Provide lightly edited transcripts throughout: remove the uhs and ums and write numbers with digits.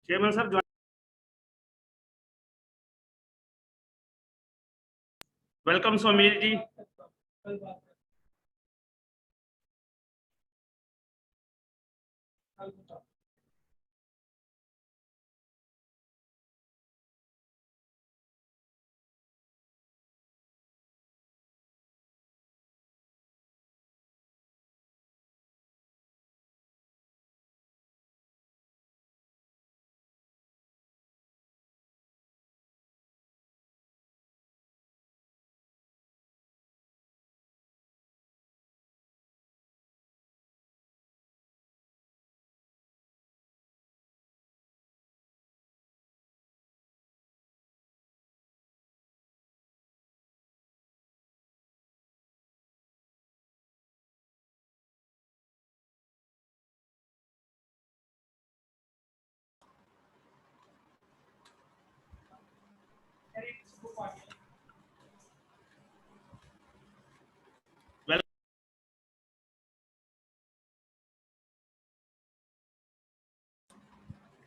Chairman साहब, welcome Somil जी।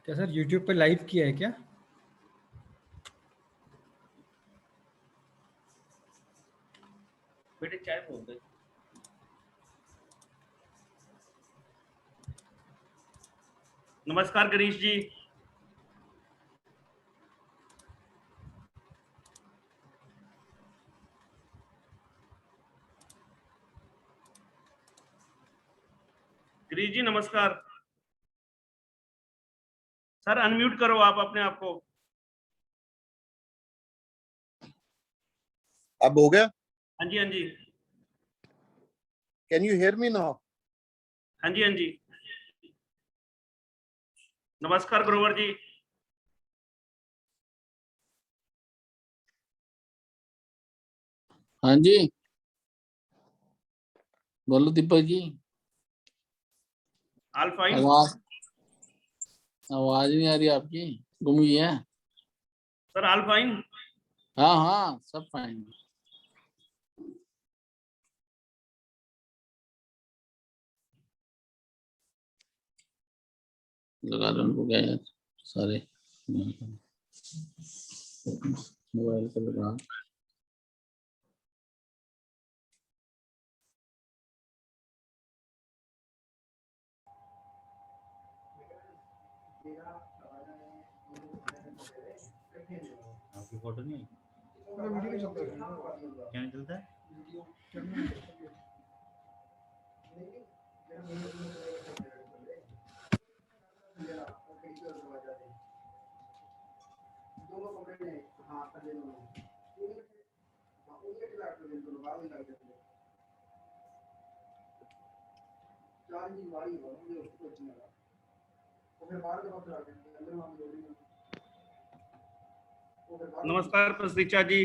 क्या sir YouTube पे लाइव किया है क्या? बेटे चाय बोल दे। नमस्कार गिरीश जी। गिरीश जी नमस्कार। सर अनम्यूट करो आप अपने आप को। अब हो गया? हाँ जी, हाँ जी, can you hear me now? हाँ जी, हाँ जी। नमस्कार ग्रोवर जी। हाँ जी, बोलो दीपक जी। All fine. आवाज आवाज नहीं आ रही आपकी, गुम गई है। Sir all fine. हाँ हाँ, सब फाइन। लगा लो उनको क्या यार, सारे मोबाइल पे लगा। आपकी फोटो नहीं वीडियो क्या नहीं चलता है? नमस्कार प्रसरिचा जी।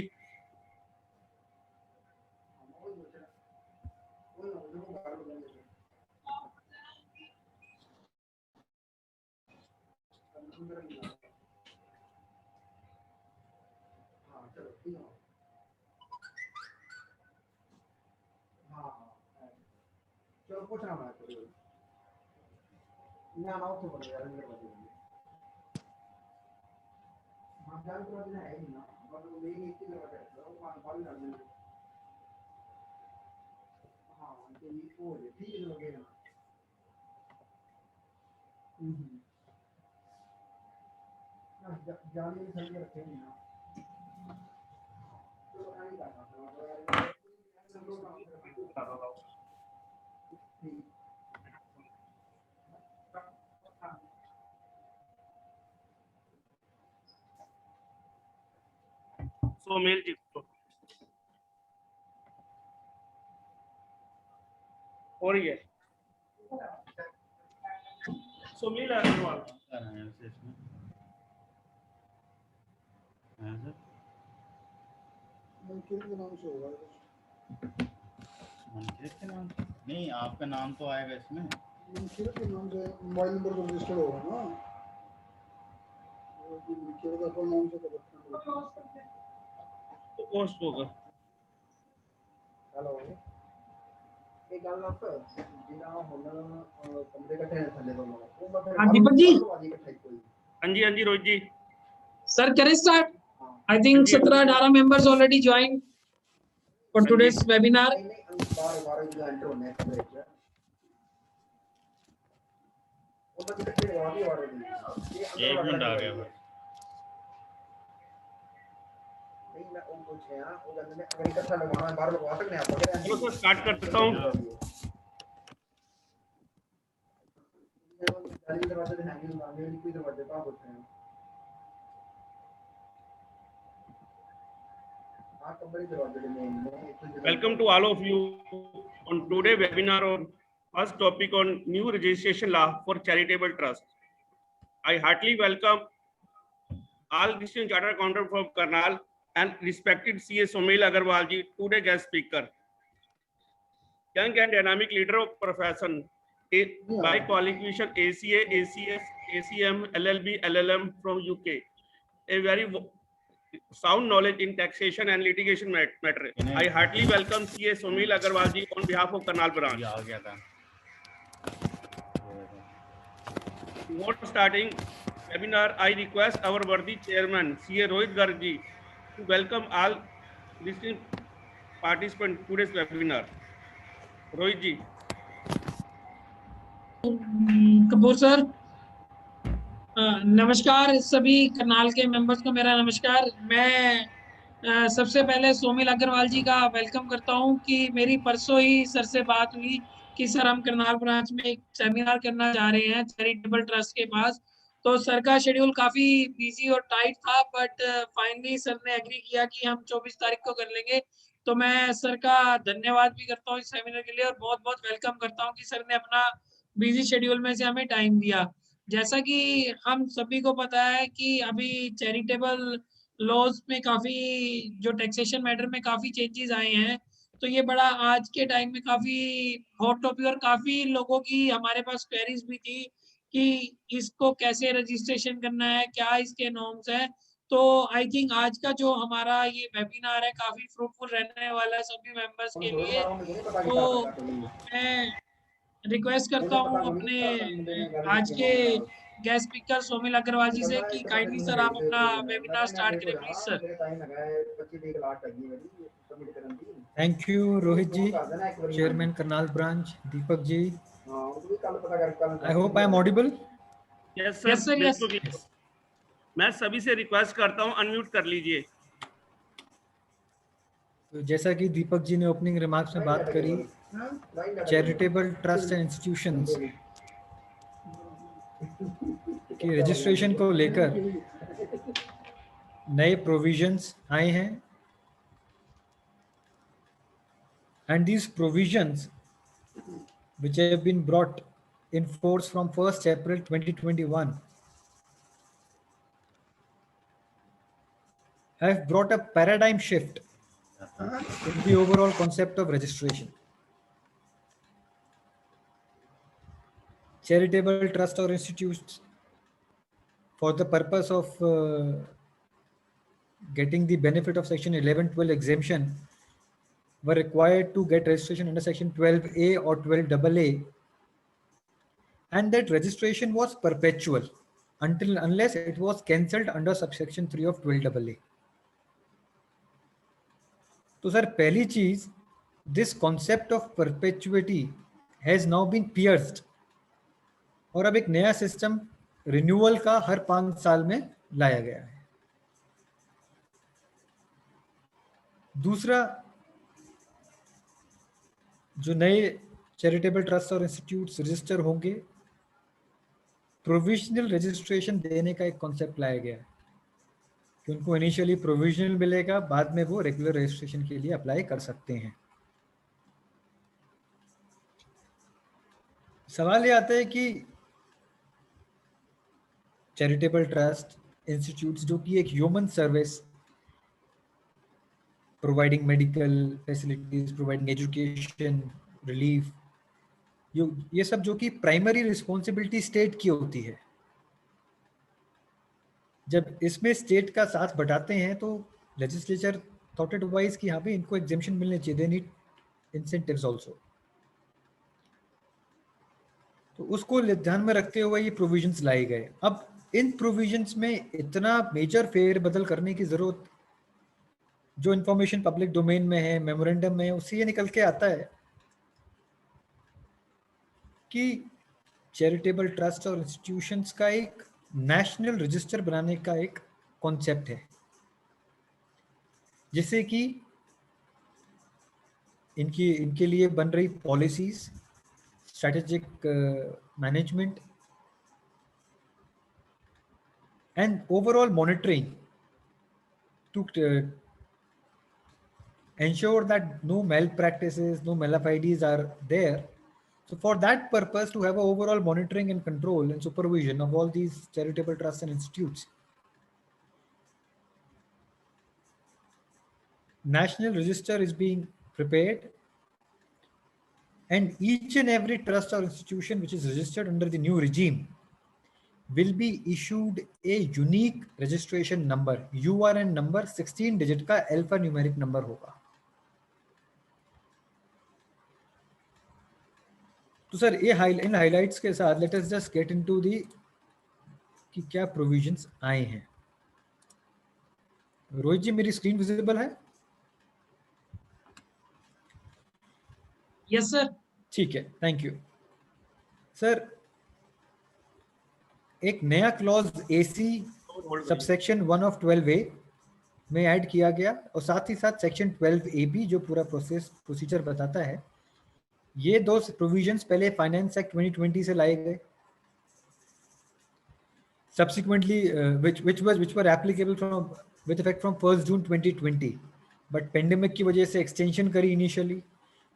सोमेल जी और ये सोमेल अग्रवाल। क्या है विशेष में? हाँ सर, मंकीरत के नाम से होगा मनकीरत के नाम से? नहीं, आपका नाम तो आएगा इसमें। मंकीरत के नाम से मोबाइल नंबर तो रजिस्टर्ड होगा ना। वो भी मंकीरत अपने नाम से कर रखा है। तो पोस्ट होगा। हेलो एक गल आप जिना हुन कमरे इकट्ठे हैं थल्ले दोनों वो मतलब हाँ दीपक जी। हाँ जी रोहित जी। Sir, can I start? I हाँ think ji, 17-18 members already joined for हाँ जी। today's webinar. नहीं नहीं बाहर बाहर जो एंटर होने हैं कमरे में वो बस इकट्ठे हो गए ऑलरेडी। एक मिनट आ गया बस। नहीं मैं वो पूछ रहा हूं वो कहते हैं अगर इकट्ठा लगवाना है बाहर लगवा सकते हैं आप अगर चलो सर स्टार्ट करता हूँ। जाली दरवाजे पे हैंगिंग मारने वाली कोई दरवाजे पे आप होते हैं आप कमरे दरवाजे पे नहीं Welcome to all of you on today webinar on first topic on new registration law for charitable trust. I heartily welcome all Christian Chartered Accountant from Karnal and respected CA Somil Agarwal ji, today guest speaker. Young and dynamic leader of profession by qualification ACA, ACS, ACM, LLB, LLM from UK. A very sound knowledge in taxation and litigation matter. I heartily welcome CA Somil Agarwal ji on behalf of Karnal branch. ये आ गया था। Before starting webinar, I request our worthy chairman CA Rohit Garg ji to welcome all listening participants to today's webinar. Rohit ji. Kapoor sir, नमस्कार सभी करनाल के members को मेरा नमस्कार। मैं सबसे पहले सोमिल अग्रवाल जी का वेलकम करता हूं कि मेरी परसों ही सर से बात हुई कि सर हम करनाल ब्रांच में एक सेमिनार करना जा रहे हैं चैरिटेबल ट्रस्ट के पास। तो सर का शेड्यूल काफी बिजी और टाइट था, बट फाइनली सर ने एग्री किया कि हम 24 तारीख को कर लेंगे। तो मैं सर का धन्यवाद भी करता हूँ इस सेमिनार के लिए और बहुत बहुत वेलकम करता हूँ कि सर ने अपना बिजी शेड्यूल में से हमें टाइम दिया। जैसा कि हम सभी को पता है कि अभी चैरिटेबल लॉज में काफी जो टैक्सेशन मैटर में काफी चेंजेस आए हैं, तो ये बड़ा आज के टाइम में काफी हॉट टॉपिक और काफी लोगों की हमारे पास क्वेरीज भी थी कि इसको कैसे रजिस्ट्रेशन करना है, क्या इसके नॉर्म्स है। तो आई थिंक आज का जो हमारा ये वेबिनार है काफी फ्रूटफुल रहने वाला है सभी मेंबर्स के लिए। तो मैं रिक्वेस्ट करता हूँ अपने आज के गेस्ट स्पीकर सोमिल अग्रवाल जी से कि काइंडली सर आप अपना वेबिनार स्टार्ट करें please sir. Thank you Rohit ji, chairman Karnal branch, Deepak ji. I hope I am audible. Yes Yes, sir, yes. बिल्कुल। मैं सभी से रिक्वेस्ट करता हूँ अनम्यूट कर लीजिए। तो जैसा कि दीपक जी ने ओपनिंग रिमार्क्स में बात करी, चैरिटेबल ट्रस्ट एंड इंस्टीट्यूशंस की रजिस्ट्रेशन को लेकर नए प्रोविजंस आए हैं and these provisions which have been brought in force from 1st April 2021 have brought a paradigm shift in the overall concept of registration. Charitable trust or institutes, for the purpose of getting the benefit of section 1112 exemption, were required to get registration under section 12A or 12AA, and that registration was perpetual unless it was cancelled under subsection 3 of 12AA. तो sir पहली चीज, this concept of perpetuity has now been pierced और अब एक नया system renewal का हर 5 साल में लाया गया है। दूसरा, जो नए चैरिटेबल ट्रस्ट और इंस्टीट्यूट्स रजिस्टर होंगे, प्रोविजनल रजिस्ट्रेशन देने का एक कॉन्सेप्ट लाया गया है कि उनको इनिशियली प्रोविजनल मिलेगा, बाद में वो रेगुलर रजिस्ट्रेशन के लिए अप्लाई कर सकते हैं। सवाल ये आता है कि चैरिटेबल ट्रस्ट इंस्टीट्यूट्स जो कि एक human service providing medical facilities, providing education, relief, ये सब जो कि प्राइमरी रिस्पॉन्सिबिलिटी स्टेट की होती है, जब इसमें स्टेट का साथ बटाते हैं तो लेजिस्लेचर थॉट इट वाइज कि यहाँ पे इनको एग्जेम्पशन मिलने चाहिए, दे नीड इंसेंटिव्स ऑल्सो। तो उसको ध्यान में रखते हुए ये प्रोविजंस लाए गए। अब इन प्रोविजंस में इतना मेजर फेर बदल करने की जरूरत, जो इंफॉर्मेशन पब्लिक डोमेन में है, मेमोरेंडम में है, उससे ये निकल के आता है कि चैरिटेबल ट्रस्ट और इंस्टीट्यूशंस का एक नेशनल रजिस्टर बनाने का एक कॉन्सेप्ट है, जिससे कि इनके लिए बन रही policies, strategic management and overall monitoring to ensure that no malpractices, no malafides are there. So for that purpose, to have a overall monitoring and control and supervision of all these charitable trusts and institutes, national register is being prepared, and each and every trust or institution which is registered under the new regime will be issued a unique registration number, URN number, 16 digit का alphanumeric number होगा। तो sir ये इन highlights के साथ let us just get into the कि क्या provisions आए हैं। रोहित जी, मेरी स्क्रीन विजिबल है? Yes sir. ठीक है, थैंक यू सर। एक नया clause AC subsection 1 of 12A में ऐड किया गया, और साथ ही साथ सेक्शन 12AB जो पूरा प्रोसीजर बताता है। ये दो प्रोविजंस पहले फाइनेंस एक्ट 2020 से लाए गए, subsequently which were applicable from with effect from 1st June 2020, but pandemic की वजह से extension करी initially.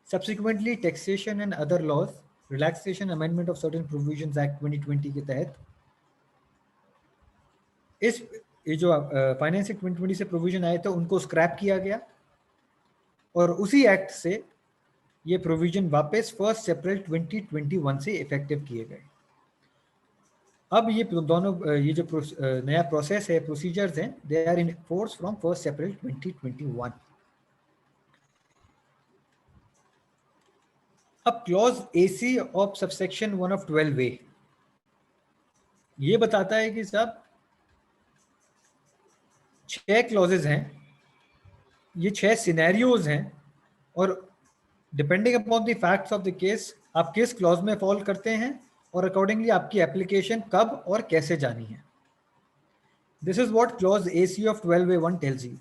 Subsequently taxation and other laws, relaxation amendment of certain provisions Act 2020 के तहत ये जो फाइनेंस एक्ट 2020 से प्रोविजन आए थे उनको स्क्रैप किया गया, और उसी एक्ट से ये प्रोविजन वापस 1 अप्रैल 2021 से इफेक्टिव किए गए। अब ये दोनों ये जो नया प्रोसेस है, प्रोसीजर्स हैं, they are in force from 1 April 2021। अब clause AC of subsection 1 of 12A ये बताता है कि साहब 6 क्लॉजेज हैं, ये 6 सिनेरियोज हैं, और depending upon the facts of the case आप किस क्लॉज में फॉल करते हैं, और अकॉर्डिंगली आपकी एप्लीकेशन कब और कैसे जानी है। This is what clause AC of 12A1 tells you.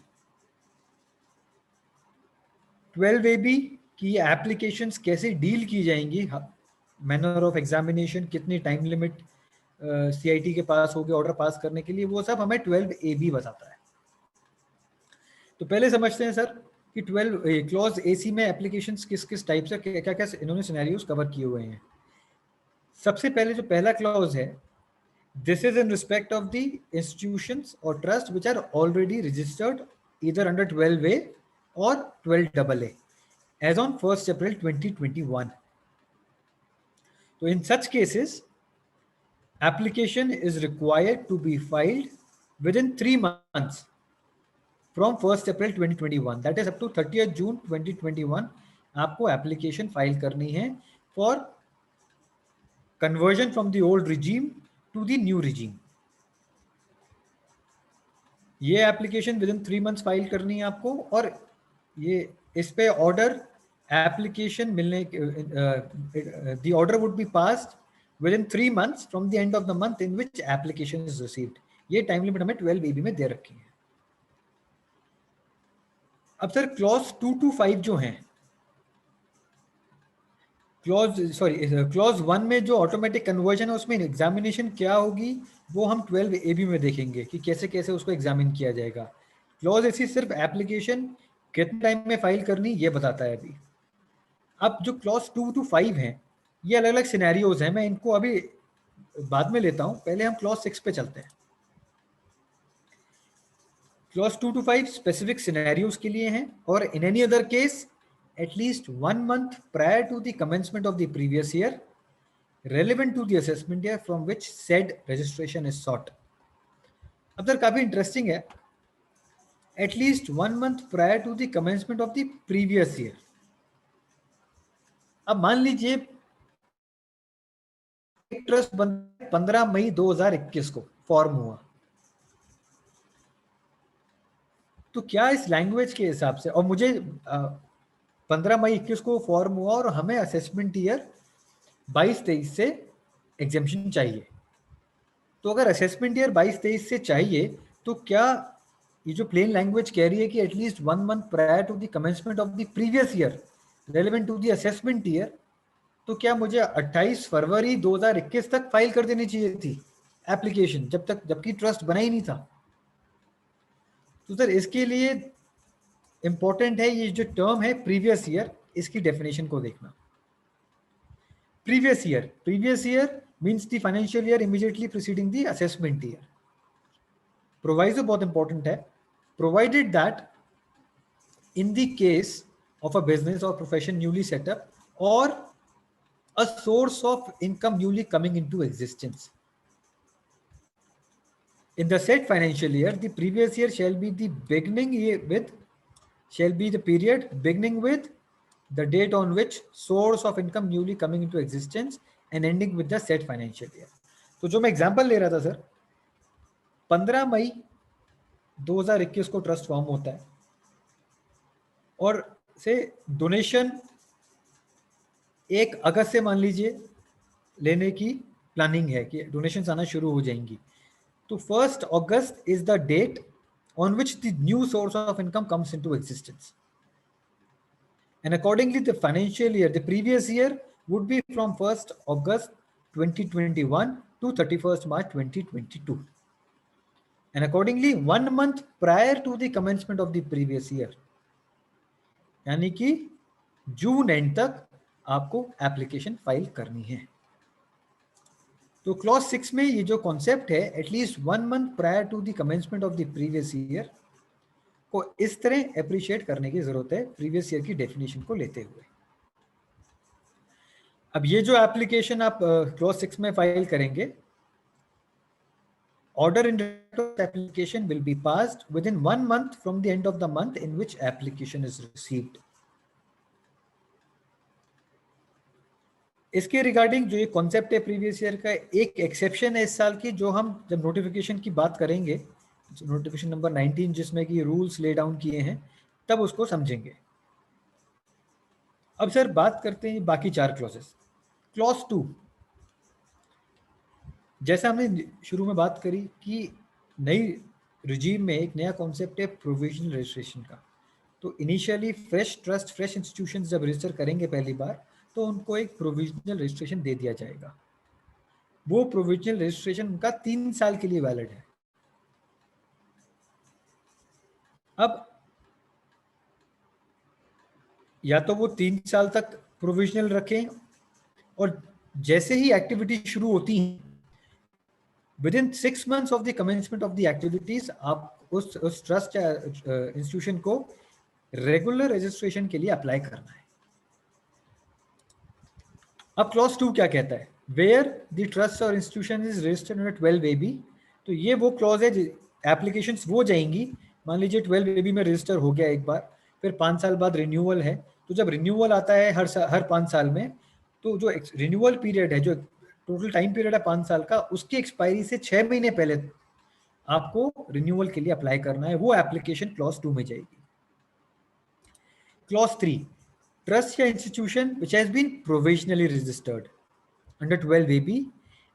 12AB की एप्लीकेशंस कैसे डील की जाएंगी, मैनर ऑफ एग्जामिनेशन, कितनी टाइम लिमिट CIT के पास होगी ऑर्डर पास करने के लिए, वो सब हमें 12AB बताता है। तो पहले समझते हैं सर कि क्लॉज AC में एप्लीकेशंस किस किस टाइप से क्या क्या इन्होंने सिनेरियोज कवर किए हुए हैं। सबसे पहले जो पहला क्लॉज है, this is in respect of the institutions और trust which are already registered either under 12A और 12AA एज ऑन 1 अप्रैल 2021। तो in such cases application is required to be filed within 3 months from 1st April 2021, that is up to 30th June 2021 आपको application file करनी है for conversion from the old regime to the new regime। ये application within 3 months file करनी है आपको, और ये इस पे order application मिलने the order would be passed within 3 months from the end of the month in which application is received। ये टाइम लिमिट हमें 12AB में दे रखी है। अब सर क्लॉज 2 to 5 जो हैं, क्लॉज 1 में जो ऑटोमेटिक कन्वर्जन है उसमें एग्जामिनेशन क्या होगी वो हम 12AB में देखेंगे कि कैसे कैसे उसको एग्जामिन किया जाएगा। क्लॉज AC सिर्फ एप्लीकेशन कितने टाइम में फाइल करनी ये बताता है अभी। अब जो क्लॉज 2 to 5 हैं ये अलग अलग सिनेरियोज हैं, मैं इनको अभी बाद में लेता हूं, पहले हम क्लॉज 6 पे चलते हैं। क्लॉज 2 to 5 स्पेसिफिक सिनेरियोज के लिए हैं, और in any other case at least 1 month prior to the commencement of the previous year relevant to the assessment year from which said registration is sought. अब सर काफी interesting है, at least 1 month prior to the commencement of the previous year. अब मान लीजिए trust 15 मई 2021 को form हुआ, तो क्या इस लैंग्वेज के हिसाब से, और मुझे 15 मई 21 को फॉर्म हुआ और हमें असेसमेंट ईयर 22-23 से एग्जेम्पशन चाहिए, तो अगर असेसमेंट ईयर 22-23 से चाहिए तो क्या ये जो प्लेन लैंग्वेज कह रही है कि at least 1 month prior to the commencement of the previous year relevant to the assessment year, तो क्या मुझे 28 फरवरी 2021 तक फाइल कर देनी चाहिए थी एप्लीकेशन, जबकि ट्रस्ट बना ही नहीं था? तो सर इसके लिए इंपॉर्टेंट है ये जो टर्म है प्रीवियस ईयर, इसकी डेफिनेशन को देखना। Previous year means the financial year immediately preceding the assessment year. Proviso बहुत इंपॉर्टेंट है, provided that in the case of a business or profession newly set up or a source of income newly coming into existence. In the said financial year, the previous year shall be the period beginning with the date on which source of income newly coming into existence and ending with the said financial year. तो जो मैं example ले रहा था sir, 15 मई 2021 को trust form होता है और से डोनेशन 1 अगस्त से मान लीजिए लेने की प्लानिंग है कि डोनेशंस आना शुरू हो जाएंगी, तो 1 August is the date on which the new source of income comes into existence, and accordingly the financial year the previous year would be from 1 August 2021 to 31 March 2022, and accordingly 1 month prior to the commencement of the previous year, यानी कि जून and तक आपको application file करनी है। तो clause 6 में ये जो कॉन्सेप्ट है at least 1 month prior to the commencement of the previous year को इस तरह अप्रिशिएट करने की जरूरत है प्रीवियस ईयर की डेफिनेशन को लेते हुए। अब ये जो एप्लीकेशन आप क्लॉज 6 में फाइल करेंगे, order in application will be passed within 1 month from the end of the month in which application is received. इसके रिगार्डिंग जो ये कॉन्सेप्ट है प्रीवियस ईयर का, एक एक्सेप्शन है इस साल की, जो हम जब नोटिफिकेशन की बात करेंगे, नोटिफिकेशन नंबर 19 जिसमें कि रूल्स ले डाउन किए हैं, तब उसको समझेंगे। अब सर बात करते हैं बाकी 4 क्लॉजेस। क्लॉज 2, जैसा हमने शुरू में बात करी कि नई रिजीम में एक नया कॉन्सेप्ट है प्रोविजनल रजिस्ट्रेशन का, तो initially fresh trust, fresh institutions जब रजिस्टर करेंगे पहली बार, तो उनको एक प्रोविजनल रजिस्ट्रेशन दे दिया जाएगा। वो प्रोविजनल रजिस्ट्रेशन उनका 3 साल के लिए वैलिड है। अब या तो वो 3 साल तक प्रोविजनल रखें, और जैसे ही एक्टिविटी शुरू होती है within 6 months of the commencement of the activities, आप उस ट्रस्ट या इंस्टीट्यूशन को रेगुलर रजिस्ट्रेशन के लिए अप्लाई करना है। अब क्लॉज 2 क्या कहता है? वेयर द ट्रस्ट और institution is registered under 12AB, तो ये वो क्लॉज है, एप्लीकेशंस वो जाएंगी, मान लीजिए 12AB में रजिस्टर हो गया एक बार, फिर 5 साल बाद रिन्यूअल है, तो जब रिन्यूअल आता है हर 5 साल में, तो जो रिन्यूअल पीरियड है, जो टोटल टाइम पीरियड है 5 साल का, उसकी एक्सपायरी से 6 महीने पहले आपको रिन्यूअल के लिए अप्लाई करना है, वो एप्लीकेशन क्लॉज 2 में जाएगी। क्लॉज 3, ट्रस्ट या institution which has been provisionally registered under 12AB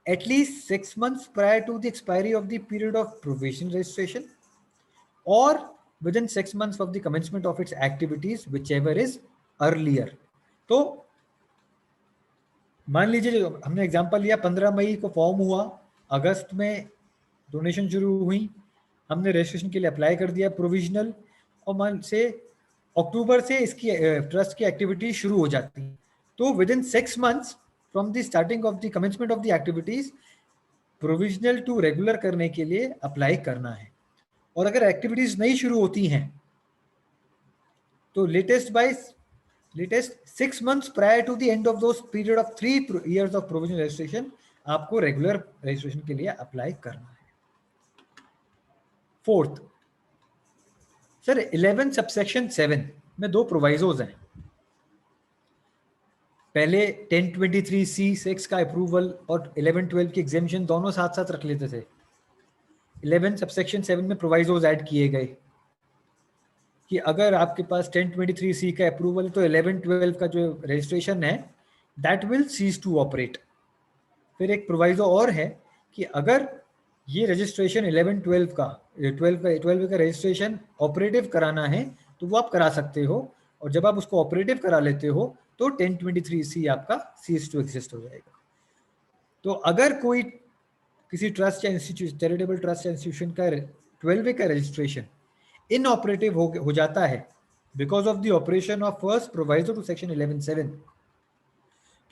at least 6 months prior to the expiry of the period of provisional registration or within 6 months of the commencement of its activities, whichever is earlier। तो मान लीजिए जो हमने example लिया, 15 मई को form हुआ, अगस्त में donation शुरू हुई, हमने रजिस्ट्रेशन के लिए अप्लाई कर दिया प्रोविजनल, और मान से अक्टूबर से इसकी ट्रस्ट की एक्टिविटी शुरू हो जाती है, तो within 6 months from the starting of the commencement of the activities provisional to regular करने के लिए अप्लाई करना है। और अगर एक्टिविटीज नहीं शुरू होती हैं तो latest 6 months prior to the end of those period of 3 years of provisional registration आपको रेगुलर रजिस्ट्रेशन के लिए अप्लाई करना है। फोर्थ सर 11 सबसेक्शन 7 में 2 प्रोवाइजोज हैं। पहले 1023C6 का अप्रूवल और 11-12 की एग्जेम्पशन दोनों साथ साथ रख लेते थे। 11 सबसेक्शन 7 में प्रोवाइजोज ऐड किए गए कि अगर आपके पास 1023C का अप्रूवल तो 11-12 का जो रजिस्ट्रेशन है that will cease to operate. फिर एक प्रोवाइजो और है कि अगर ये रजिस्ट्रेशन 11-12 का 12 का रजिस्ट्रेशन ऑपरेटिव कराना है तो वो आप करा सकते हो, और जब आप उसको ऑपरेटिव करा लेते हो तो 1023C आपका सीज टू एग्जिस्ट हो जाएगा। तो अगर कोई किसी ट्रस्ट या इंस्टीट्यूशन, चैरिटेबल ट्रस्ट या इंस्टीट्यूशन का 12 का रजिस्ट्रेशन इनऑपरेटिव हो जाता है because of the operation of first proviso to section 11(7),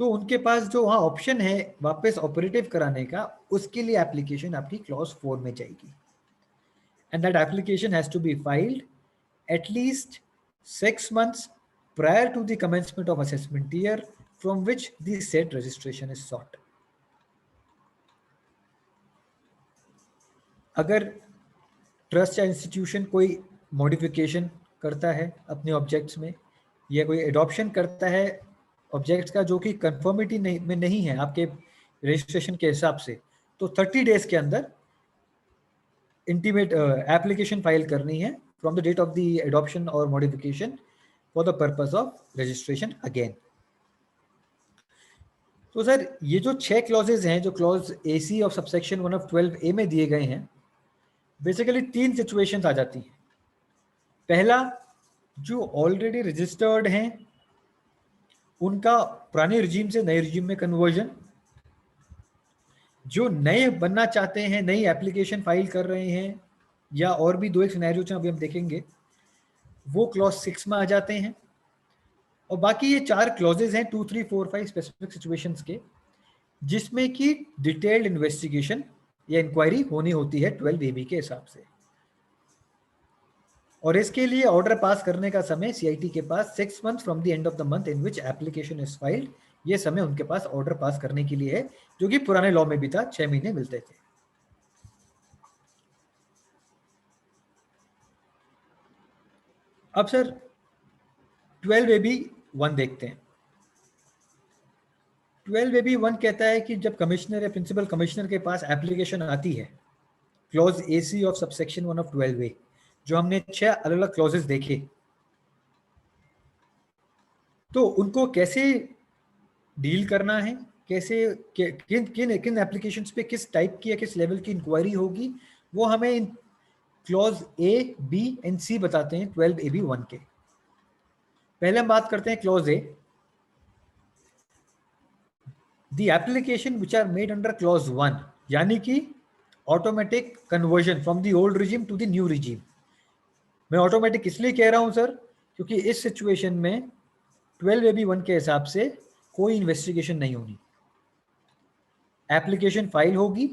तो उनके पास जो वहाँ ऑप्शन है वापस ऑपरेटिव कराने का, उसके लिए एप्लीकेशन आपकी क्लॉज 4 में जाएगी। And that application has to be filed at least 6 months prior to the commencement of assessment year from which the said registration is sought. अगर ट्रस्ट या इंस्टीट्यूशन कोई मॉडिफिकेशन करता है अपने ऑब्जेक्ट्स में या कोई एडॉप्शन करता है ऑब्जेक्ट्स का जो कि कंफर्मिटी में नहीं है आपके रजिस्ट्रेशन के हिसाब से, तो 30 days के अंदर इंटीमेट एप्लीकेशन फाइल करनी है from the date of the adoption और modification for the purpose of registration again. तो सर ये जो 6 क्लॉजेज हैं जो clause AC of subsection 1 of 12A में दिए गए हैं, बेसिकली 3 सिचुएशंस आ जाती हैं। पहला, जो ऑलरेडी रजिस्टर्ड हैं उनका पुराने रिजीम से नए रिजीम में कन्वर्जन, जो नए बनना चाहते हैं, नई एप्लीकेशन फाइल कर रहे हैं, या और भी 2 एक सिनेरियो अभी हम देखेंगे, वो क्लॉज 6 में आ जाते हैं। और बाकी ये 4 क्लॉजेज हैं 2, 3, 4, 5 स्पेसिफिक सिचुएशंस के, जिसमें कि डिटेल्ड इन्वेस्टिगेशन या इंक्वायरी होनी होती है 12AB के हिसाब से। और इसके लिए ऑर्डर पास करने का समय CIT के पास 6 months from the end of the month in which application is filed, ये समय उनके पास ऑर्डर पास करने के लिए है, जो कि पुराने लॉ में भी था, 6 महीने मिलते थे। अब सर 12AB1 देखते हैं। 12AB1 कहता है कि जब कमिश्नर या प्रिंसिपल कमिश्नर के पास एप्लीकेशन आती है clause AC of subsection 1 of 12A, जो हमने 6 अलग अलग क्लॉजेस देखे, तो उनको कैसे डील करना है, कैसे किन एप्लीकेशंस पे किस टाइप की या किस लेवल की इंक्वायरी होगी, वो हमें in clause A, B and C बताते हैं 12AB1 के। पहले हम बात करते हैं clause A। The application which are made under clause 1, यानी कि automatic conversion from the old regime to the new regime. मैं ऑटोमेटिक इसलिए कह रहा हूं सर क्योंकि इस सिचुएशन में 12AB1 के हिसाब से कोई इन्वेस्टिगेशन नहीं होनी, एप्लीकेशन फाइल होगी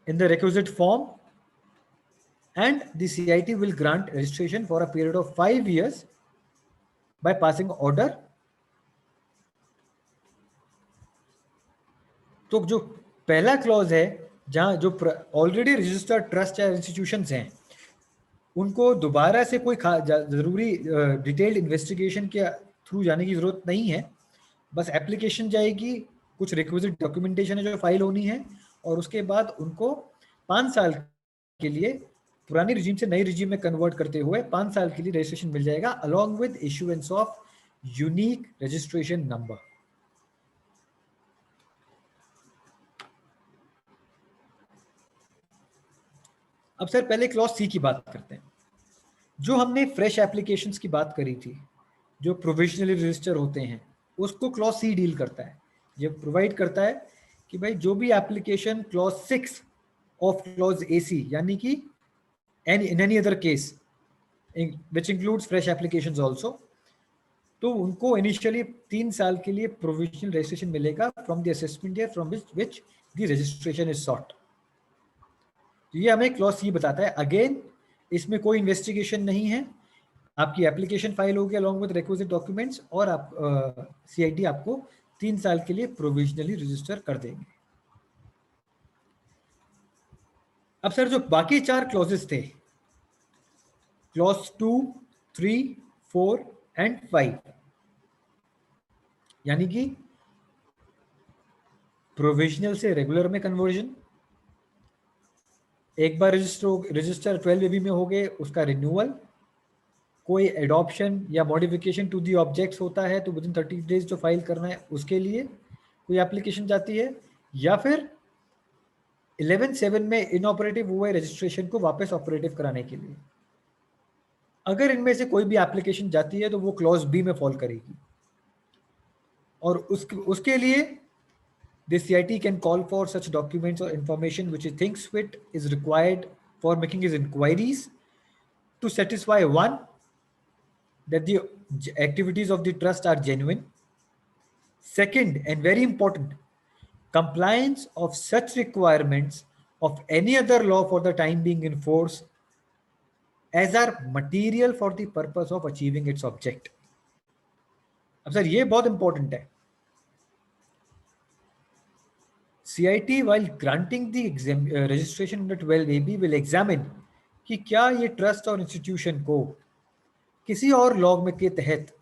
in the requisite form and the CIT will grant registration for a period of 5 years by passing order। तो जो पहला क्लॉज है जहां जो ऑलरेडी रजिस्टर्ड ट्रस्ट या इंस्टीट्यूशंस हैं उनको दोबारा से कोई जरूरी डिटेल्ड इन्वेस्टिगेशन के थ्रू जाने की जरूरत नहीं है, बस एप्लीकेशन जाएगी, कुछ रिक्विजिट डॉक्यूमेंटेशन है जो फाइल होनी है, और उसके बाद उनको 5 साल के लिए पुरानी रिजीम से नई रिजीम में कन्वर्ट करते हुए 5 साल के लिए रजिस्ट्रेशन मिल जाएगा along with issuance of unique registration number. अब सर पहले क्लॉज C की बात करते हैं। जो हमने फ्रेश एप्लीकेशंस की बात करी थी, जो प्रोविजनली रजिस्टर होते हैं, उसको क्लॉज C डील करता है। ये प्रोवाइड करता है कि भाई जो भी application clause 6 of clause AC, यानी कि in any other case which includes fresh applications also, तो उनको इनिशियली 3 साल के लिए प्रोविजनल रजिस्ट्रेशन मिलेगा from the assessment year from which the registration is sought। तो ये हमें क्लॉज सी बताता है। अगेन इसमें कोई इन्वेस्टिगेशन नहीं है, आपकी एप्लीकेशन फाइल होगी अलॉन्ग विद रिक्विजिट डॉक्यूमेंट्स और आप सीआईटी आपको 3 साल के लिए प्रोविजनली रजिस्टर कर देंगे। अब सर जो बाकी 4 क्लॉजेस थे, क्लॉज 2, 3, 4 एंड 5, यानी कि प्रोविजनल से रेगुलर में कन्वर्जन, एक बार रजिस्टर 12 में हो गए उसका रिन्यूअल, कोई एडॉप्शन या मॉडिफिकेशन टू दी ऑब्जेक्ट्स होता है तो विदिन 30 डेज जो फाइल करना है उसके लिए कोई एप्लीकेशन जाती है, या फिर 11.7 में इनऑपरेटिव हुए रजिस्ट्रेशन को वापस ऑपरेटिव कराने के लिए। अगर इनमें से कोई भी एप्लीकेशन जाती है तो वो क्लॉज बी में फॉल करेगी, और उसके लिए the CIT can call for such documents or information which it thinks fit is required for making his inquiries to satisfy, one, that the activities of the trust are genuine. Second, and very important, compliance of such requirements of any other law for the time being in force as are material for the purpose of achieving its object. अब sir ये बहुत important है। CIT while granting the registration under 12AB will examine कि क्या ये trust और institution को किसी और लॉ में के तहत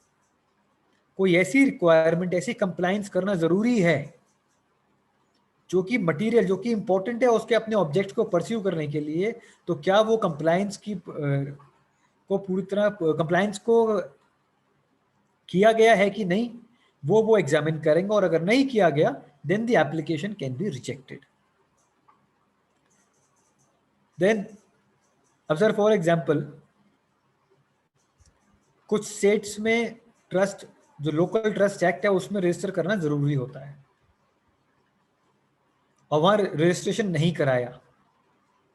कोई ऐसी रिक्वायरमेंट, ऐसी कंप्लायंस करना जरूरी है जो कि मटेरियल, जो कि इंपॉर्टेंट है उसके अपने ऑब्जेक्ट को परस्यू करने के लिए, तो क्या वो कंप्लायंस की को पूरी तरह कंप्लायंस को किया गया है कि नहीं, वो एग्जामिन करेंगे, और अगर नहीं किया गया then the application can be rejected. Then अब सर फॉर एग्जाम्पल कुछ स्टेट्स में ट्रस्ट, जो लोकल ट्रस्ट एक्ट है उसमें रजिस्टर करना जरूरी होता है, और वहां रजिस्ट्रेशन नहीं कराया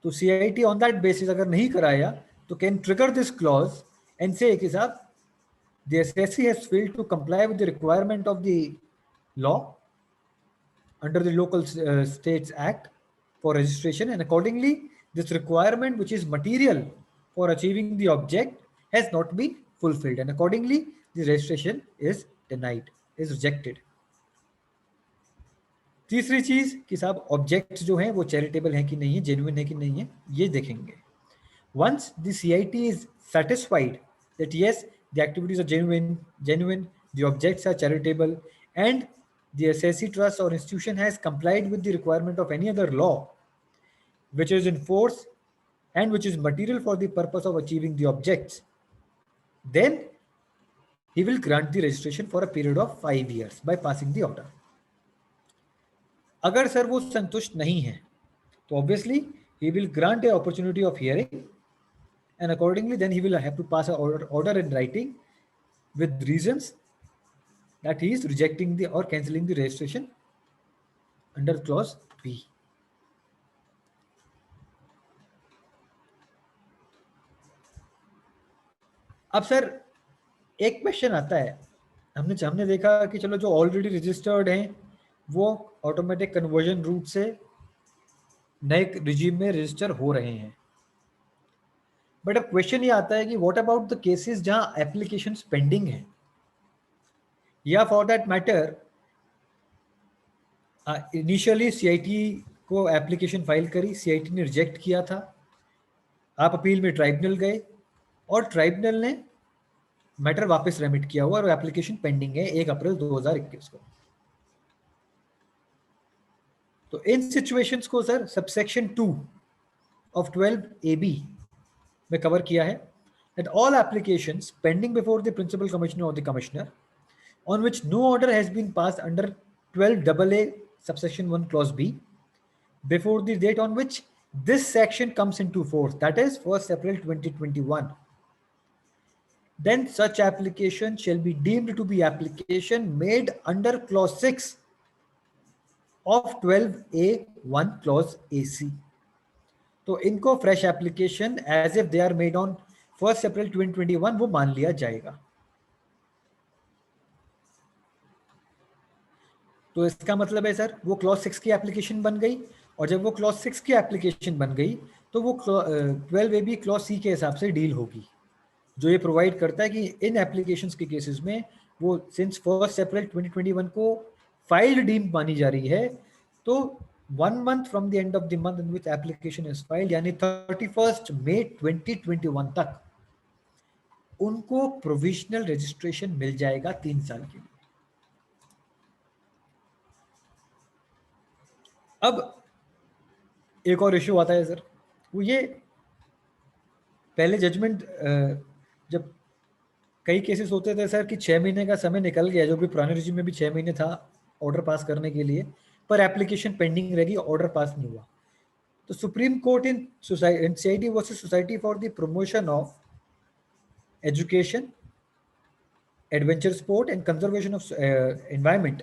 तो CIT ऑन दैट बेसिस अगर नहीं कराया तो can trigger this clause and से कि साहब the assessee has failed to comply with the requirement of the law under the local states act for registration, and accordingly this requirement which is material for achieving the object has not been fulfilled, and accordingly the registration is denied, is rejected. तीसरी चीज कि साहब objects जो हैं वो charitable हैं कि नहीं है, जेन्युइन है कि नहीं है, ये देखेंगे। once the CIT is satisfied that yes the activities are genuine, the objects are charitable, and the assessee trust or institution has complied with the requirement of any other law which is in force and which is material for the purpose of achieving the objects, then he will grant the registration for a period of 5 years by passing the order. अगर sir वो संतुष्ट नहीं है तो obviously he will grant an opportunity of hearing, and accordingly then he will have to pass an order in writing with reasons that he is rejecting the or cancelling the registration under clause B. अब sir एक question आता है, हमने देखा कि चलो जो already registered हैं वो ऑटोमेटिक कन्वर्जन रूट से नए रिजीम में रजिस्टर हो रहे हैं, बट अब क्वेश्चन ये आता है कि व्हाट अबाउट द केसेस जहां एप्लीकेशंस पेंडिंग है, या for that matter initially CIT को एप्लीकेशन फाइल करी, CIT ने रिजेक्ट किया था, आप अपील में ट्राइब्यूनल गए और ट्राइब्यूनल ने मैटर वापस रेमिट किया हुआ और एप्लीकेशन पेंडिंग है 1 अप्रैल 2021 को। तो इन सिचुएशंस को सर सबसेक्शन 2 ऑफ 12AB में कवर किया है, that all applications pending before the principal commissioner or the commissioner on which no order has been passed under 12AA subsection 1 clause B before the date on which this section comes into force, that is 1st April 2021, then such application shall be deemed to be application made under clause 6 of 12A1 clause AC. तो इनको fresh application as if they are made on 1st April 2021 वो मान लिया जाएगा। तो इसका मतलब है सर वो क्लॉज 6 की एप्लीकेशन बन गई, और जब वो क्लॉज 6 की एप्लीकेशन बन गई तो वो 12AB क्लॉज सी के हिसाब से डील होगी, जो ये प्रोवाइड करता है कि इन एप्लीकेशंस के केसेस में वो सिंस 1 अप्रैल 2021 को फाइल्ड डीम्ड मानी जा रही है, तो 1 month from the end of the month in which application is filed, यानी 31 मई 2021 तक उनको प्रोविजनल रजिस्ट्रेशन मिल जाएगा 3 साल के लिए। अब एक और इश्यू आता है सर, वो ये पहले जजमेंट जब कई केसेस होते थे सर कि 6 महीने का समय निकल गया, जो भी पुराने रिजीम में भी 6 महीने था ऑर्डर पास करने के लिए, पर एप्लीकेशन पेंडिंग रहेगी, ऑर्डर पास नहीं हुआ। तो supreme court in CIT versus society for the promotion of education, adventure sport and conservation of environment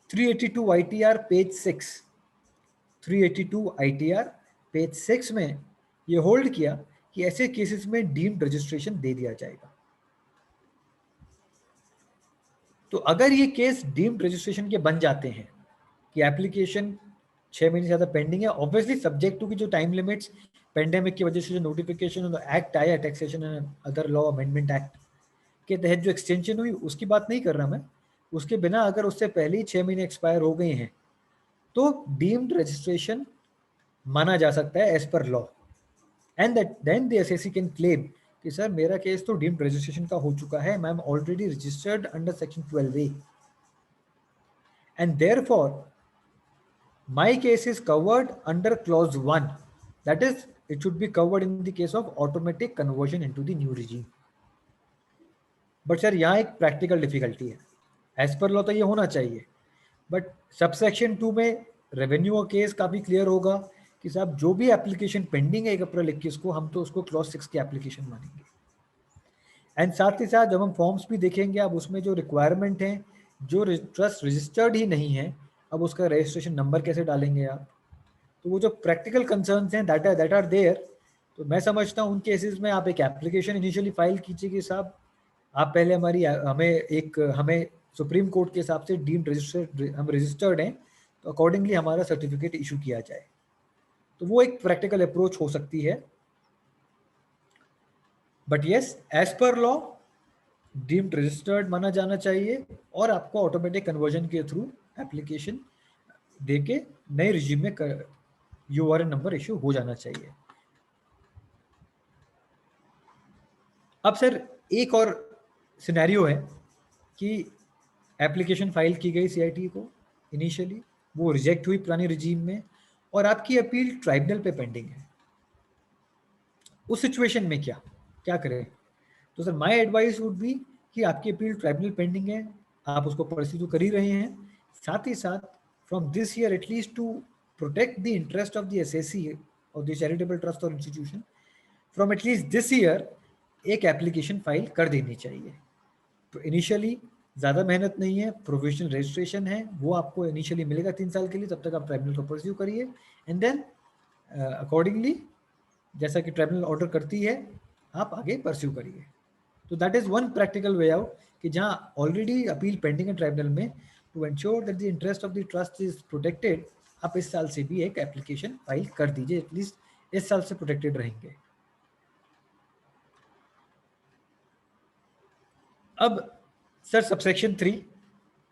382 ITR page 6, 382 ITR page 6 में ये होल्ड किया कि ऐसे केसेस में डीम्ड रजिस्ट्रेशन दे दिया जाएगा। तो अगर ये केस डीम्ड रजिस्ट्रेशन के बन जाते हैं कि एप्लीकेशन 6 महीने से ज़्यादा पेंडिंग है, ऑब्वियसली सब्जेक्ट टू की जो टाइम लिमिट्स पेंडेमिक की वजह से जो नोटिफिकेशन एक्ट आया, taxation and other law amendment act के तहत जो एक्सटेंशन हुई, उसकी बात नहीं कर रहा मैं, उसके बिना अगर उससे पहले ही 6 महीने एक्सपायर हो गए हैं तो डीम्ड रजिस्ट्रेशन माना जा सकता है as per law, and then the SSC can claim कि सर मेरा केस तो डीम्ड रजिस्ट्रेशन का हो चुका है, I am already registered under section 12A and therefore my case is covered under clause 1, that is it should be covered in the case of automatic conversion into the new regime। But sir यहाँ एक practical difficulty है, as per law तो ये होना चाहिए, but subsection 2 में revenue का case काफ़ी क्लियर होगा कि साहब जो भी एप्लीकेशन पेंडिंग है 1 अप्रैल 21 को, हम तो उसको क्लॉज 6 की एप्लीकेशन मानेंगे। एंड साथ ही साथ जब हम फॉर्म्स भी देखेंगे, अब उसमें जो रिक्वायरमेंट है, जो ट्रस्ट रजिस्टर्ड ही नहीं है, अब उसका रजिस्ट्रेशन नंबर कैसे डालेंगे आप? तो वो जो प्रैक्टिकल कंसर्न्स हैं दैट आर देयर। तो मैं समझता हूँ उन केसेस में आप एक एप्लीकेशन इनिशियली फाइल कीजिए कि साहब आप पहले हमें सुप्रीम कोर्ट के हिसाब से डीम्ड हम रजिस्टर्ड हैं, तो अकॉर्डिंगली हमारा सर्टिफिकेट इशू किया जाए। तो वो एक प्रैक्टिकल अप्रोच हो सकती है, but yes as per law deemed registered माना जाना चाहिए और आपको ऑटोमेटिक कन्वर्जन के थ्रू एप्लीकेशन देके नए रिजीम में यूआरएन नंबर इशू हो जाना चाहिए। अब सर एक और सिनेरियो है कि एप्लीकेशन फाइल की गई सीआईटी को इनिशियली, वो रिजेक्ट हुई पुरानी रिजीम में और आपकी अपील ट्राइब्यूनल पे पेंडिंग है। उस सिचुएशन में क्या करें? तो sir my advice would be कि आपकी अपील ट्राइब्यूनल पेंडिंग है, आप उसको परस्यू कर ही रहे हैं, साथ ही साथ from this year at least to protect the interest of the assessee और द चैरिटेबल ट्रस्ट और institution, from at least this year एक एप्लीकेशन फाइल कर देनी चाहिए। तो इनिशियली ज़्यादा मेहनत नहीं है, प्रोविजनल रजिस्ट्रेशन है, वो आपको इनिशियली मिलेगा 3 साल के लिए, तब तक आप ट्राइब्यूनल को परस्यू करिए एंड देन अकॉर्डिंगली जैसा कि ट्राइब्यूनल ऑर्डर करती है आप आगे परस्यू करिए। तो that is one practical way out कि जहाँ ऑलरेडी अपील पेंडिंग है ट्राइब्यूनल में, to ensure that the interest of the trust is protected, आप इस साल से भी एक एप्लीकेशन फाइल कर दीजिए, एटलीस्ट इस साल से प्रोटेक्टेड रहेंगे। अब सर सबसेक्शन 3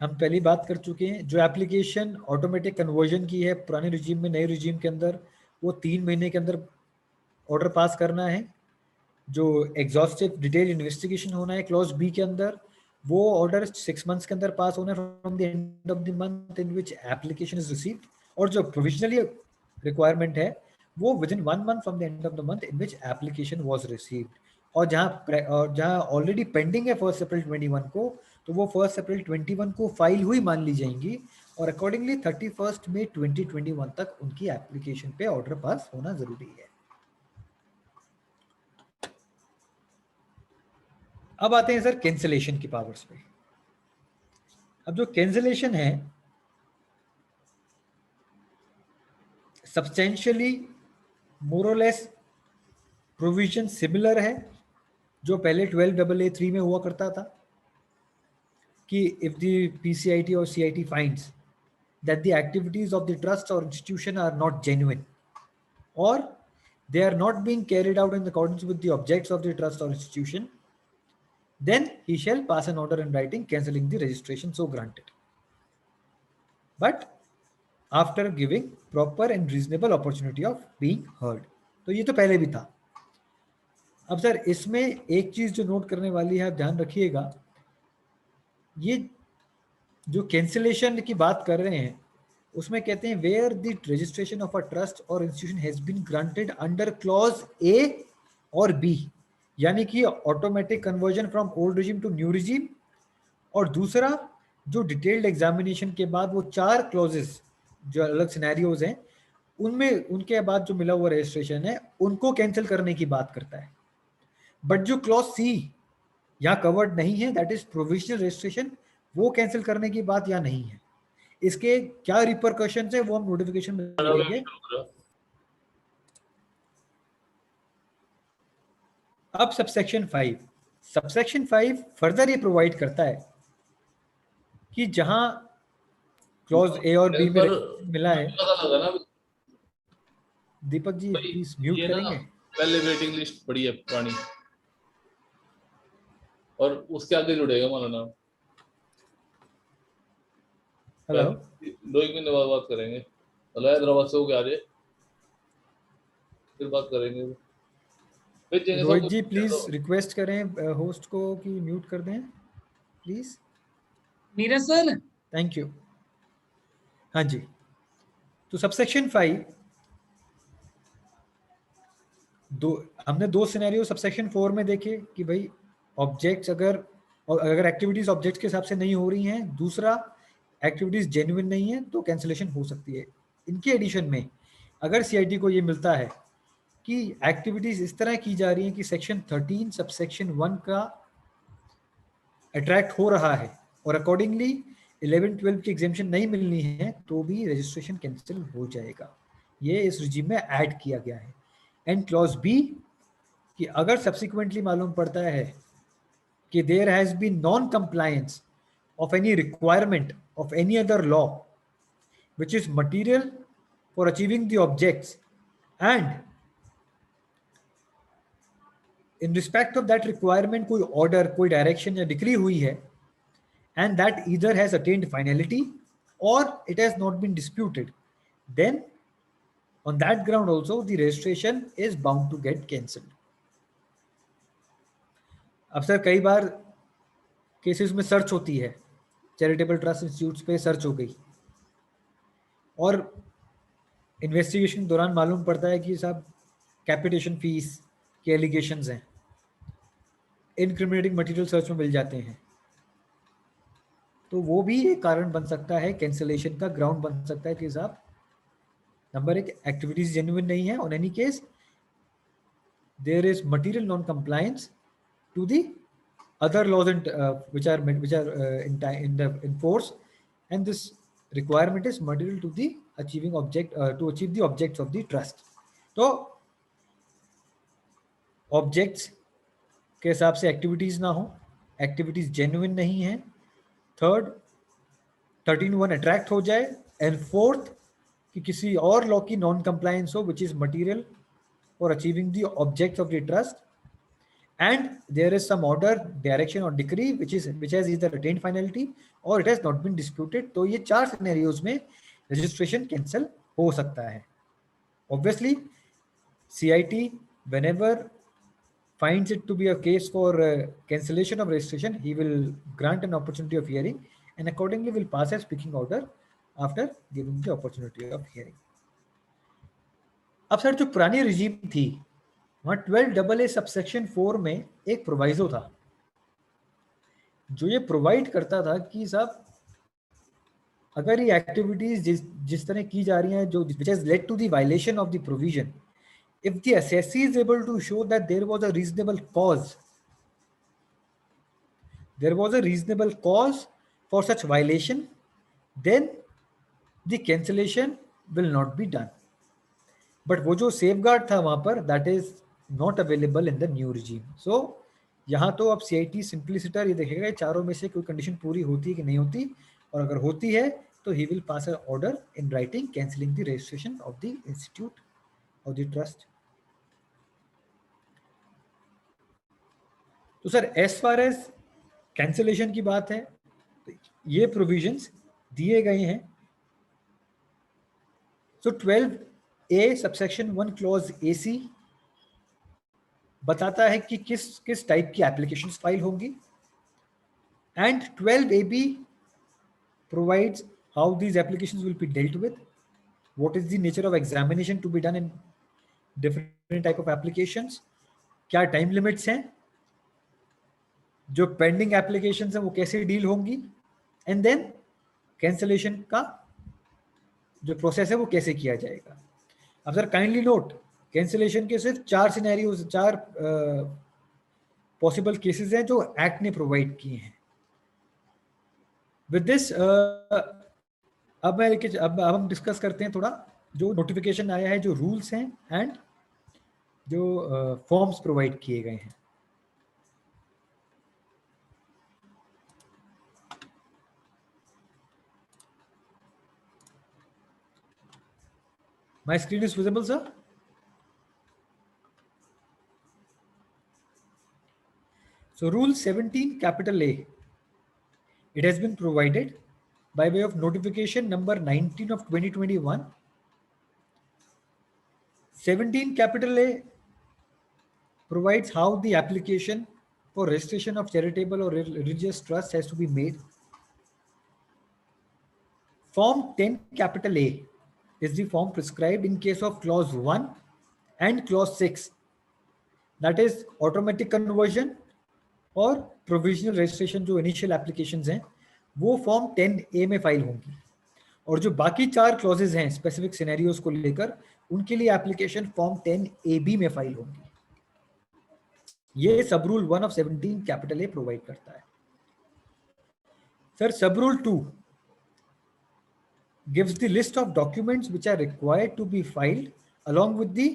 हम पहली बात कर चुके हैं, जो एप्लीकेशन ऑटोमेटिक कन्वर्जन की है पुराने रिजीम में नए रिजीम के अंदर, वो 3 महीने के अंदर ऑर्डर पास करना है। जो एग्जॉस्टिव डिटेल इन्वेस्टिगेशन होना है क्लॉज बी के अंदर, वो ऑर्डर 6 मंथ्स के अंदर पास होना है from the end of the month in which application is received, और जो प्रोविजनली रिक्वायरमेंट है वो with in 1 month from the end of the month in which application was received. और जहाँ ऑलरेडी पेंडिंग है 1 अप्रैल 21 को, तो वो 1 अप्रैल 21 को फाइल हुई मान ली जाएंगी और अकॉर्डिंगली 31 मई 2021 तक उनकी एप्लीकेशन पे ऑर्डर पास होना जरूरी है। अब आते हैं सर कैंसिलेशन की पावर्स पे। अब जो कैंसिलेशन है सब्सटेंशियली मोरलेस प्रोविजन सिमिलर है जो पहले 12AA3 में हुआ करता था कि इफ द PCIT और CIT finds that the activities of the trust or institution are not genuine or they are not being carried out in accordance with the objects of the trust or institution, then he shall pass an order in writing cancelling the registration so granted, but after giving proper and reasonable opportunity of being heard. तो ये तो पहले भी था. अब sir इसमें एक चीज जो नोट करने वाली है, आप ध्यान रखिएगा, ये जो कैंसिलेशन की बात कर रहे हैं उसमें कहते हैं where the registration of a trust और institution has been granted under clause A और बी, यानी कि automatic conversion from old regime to new regime, और दूसरा जो डिटेल्ड एग्जामिनेशन के बाद वो 4 क्लॉजेस जो अलग सिनेरियोज हैं उनमें उनके बाद जो मिला हुआ रजिस्ट्रेशन है उनको कैंसिल करने की बात करता है. बट जो क्लॉज सी यहाँ कवर्ड नहीं है, दैट इज प्रोविजनल रजिस्ट्रेशन, वो कैंसिल करने की बात यहाँ नहीं है. इसके क्या रिपरकशंस है वो हम नोटिफिकेशन में देखेंगे. अब सबसेक्शन 5 फर्दर ये प्रोवाइड करता है कि जहां क्लॉज ए और बी में मिला है. दीपक जी प्लीज म्यूट करेंगे. पहले वेटिंग लिस्ट पड़ी है पुरानी और उसके आगे जुड़ेगा हमारा नाम. हेलो, 2 महीने बाद बात करेंगे. हेलो, हैदराबाद से होके आ जाए फिर बात करेंगे. रोहित जी प्लीज रिक्वेस्ट करें होस्ट को कि म्यूट कर दें please. Neeraj sir, thank you. हाँ जी, तो सबसेक्शन 5 हमने 2 सिनेरियो सबसेक्शन 4 में देखे कि भाई ऑब्जेक्ट्स अगर एक्टिविटीज ऑब्जेक्ट्स के हिसाब से नहीं हो रही हैं, दूसरा एक्टिविटीज जेन्युइन नहीं है तो कैंसिलेशन हो सकती है. इनके एडिशन में अगर सीआईटी को ये मिलता है कि एक्टिविटीज इस तरह की जा रही हैं कि सेक्शन 13 सबसेक्शन 1 का अट्रैक्ट हो रहा है और अकॉर्डिंगली 11-12 की एग्जामिशन नहीं मिलनी है, तो भी रजिस्ट्रेशन कैंसिल हो जाएगा. ये इस रिजीम में ऐड किया गया है. एंड क्लॉज बी कि अगर सब्सिक्वेंटली मालूम पड़ता है कि there has been non compliance of any requirement of any other law which is material for achieving the objects, and in respect of that requirement कोई order, कोई direction या decree हुई है, and that either has attained finality or it has not been disputed, then on that ground also the registration is bound to get cancelled. अब sir कई बार cases में search होती है, चैरिटेबल ट्रस्ट इंस्टीट्यूट्स पे search हो गई और investigation के दौरान मालूम पड़ता है कि साहब कैपिटेशन फीस के एलिगेशंस हैं, इनक्रिमिनेटिंग मटेरियल सर्च में मिल जाते हैं, तो वो भी एक कारण बन सकता है, कैंसिलेशन का ग्राउंड बन सकता है कि साहब नंबर 1 एक्टिविटीज जेन्युइन नहीं है, on any case there is material non compliance to the other laws and which are in force, and this requirement is material to the achieving object to achieve the objects of the trust. तो objects के हिसाब से activities ना हो, activities genuine नहीं है, third 13(1) attract हो जाए, एंड फोर्थ कि किसी और लॉ की नॉन कंप्लायंस हो which is material for achieving the objects of the trust, and there is some order, direction or decree which has either attained finality or it has not been disputed. तो ये 4 scenarios में registration cancel हो सकता है. Obviously CIT whenever finds it to be a case for cancellation of registration, he will grant an opportunity of hearing and accordingly will pass a speaking order after giving the opportunity of hearing. अब sir जो पुरानी regime थी वहाँ 12AA subsection 4 में एक proviso था जो ये प्रोवाइड करता था कि साहब अगर ये एक्टिविटीज जिस तरह की जा रही हैं जो which has led to the violation of the provision, if the assessee is able to show that there was a reasonable cause for such violation, then the cancellation will not be done. But वो जो safeguard था वहाँ पर that is not available in the new regime. So यहाँ तो अब CIT सिंपलिसिटर ये देखेगा चारों में से कोई कंडीशन पूरी होती है कि नहीं होती, और अगर होती है तो he will pass an order in writing cancelling the registration of the institute of the trust तो sir as far as cancellation की बात है, तो ये प्रोविजंस दिए गए हैं। सो 12A सबसेक्शन 1 क्लॉज AC बताता है कि किस किस टाइप की एप्लीकेशंस फाइल होंगी, and 12AB provides how these applications will be dealt with, what is the nature of examination to be done in different type of applications, क्या time limits हैं, जो पेंडिंग एप्लीकेशंस हैं वो कैसे deal होंगी, and then cancellation का जो process है वो कैसे किया जाएगा। अब सर काइंडली नोट, कैंसलेशन के सिर्फ 4 सिनेरियोज, 4 पॉसिबल केसेस हैं जो एक्ट ने प्रोवाइड किए हैं। विद दिस अब हम डिस्कस करते हैं थोड़ा जो नोटिफिकेशन आया है, जो रूल्स हैं एंड जो फॉर्म्स प्रोवाइड किए गए हैं। My screen is visible, sir? So rule 17 capital A, it has been provided by way of notification number 19 of 2021. 17 capital A provides how the application for registration of charitable or religious trust has to be made. Form 10 capital A is the form prescribed in case of clause 1 and clause 6, that is automatic conversion और provisional registration जो initial applications हैं वो form 10A में file होंगी, और जो बाकी 4 clauses हैं स्पेसिफिक सिनेरियोज को लेकर, उनके लिए एप्लीकेशन फॉर्म 10AB में फाइल होंगी। ये sub rule 1 of 17 capital A provide करता है। सर सब rule 2 gives the list of documents which are required to be filed along with the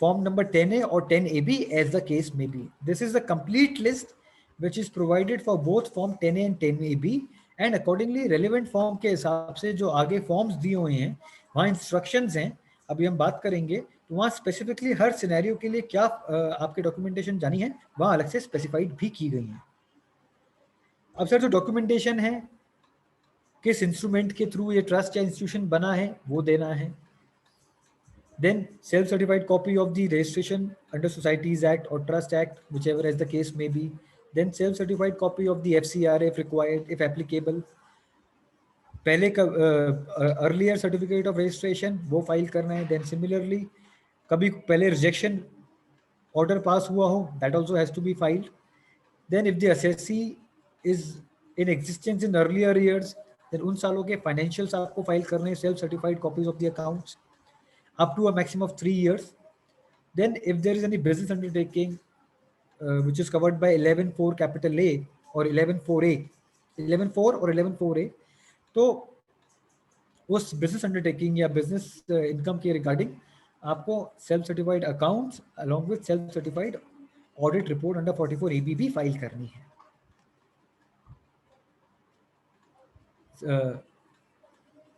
form number 10A or 10AB as the case may be. This is the complete list which is provided for both form 10A and 10AB, and accordingly relevant form के हिसाब से जो आगे forms दिए हुए हैं वहाँ instructions हैं, अभी हम बात करेंगे, तो वहाँ specifically हर scenario के लिए क्या आपके documentation जानी है वहाँ अलग से specified भी की गई है। अब सर जो documentation है किस इंस्ट्रूमेंट के थ्रू ये ट्रस्ट या इंस्टीट्यूशन बना है वो देना है। Then self certified copy of the registration under societies act और trust act, whichever as the case may be. Then self certified copy of the FCRA if required, if applicable. पहले का earlier certificate of registration वो file करना है। Then similarly कभी पहले rejection order pass हुआ हो, that also has to be filed. Then if the assessee is in existence in earlier years, then उन सालों के फाइनेंशियल्स आपको फाइल करने हैं, self certified copies of the accounts up to a maximum of 3 years. Then if there is any business undertaking which is covered by 11(4) capital A or 11(4)A, 11(4) और 11(4)A, तो उस business undertaking या business income के regarding आपको self certified accounts along with self certified audit report under 44AB भी file करनी है।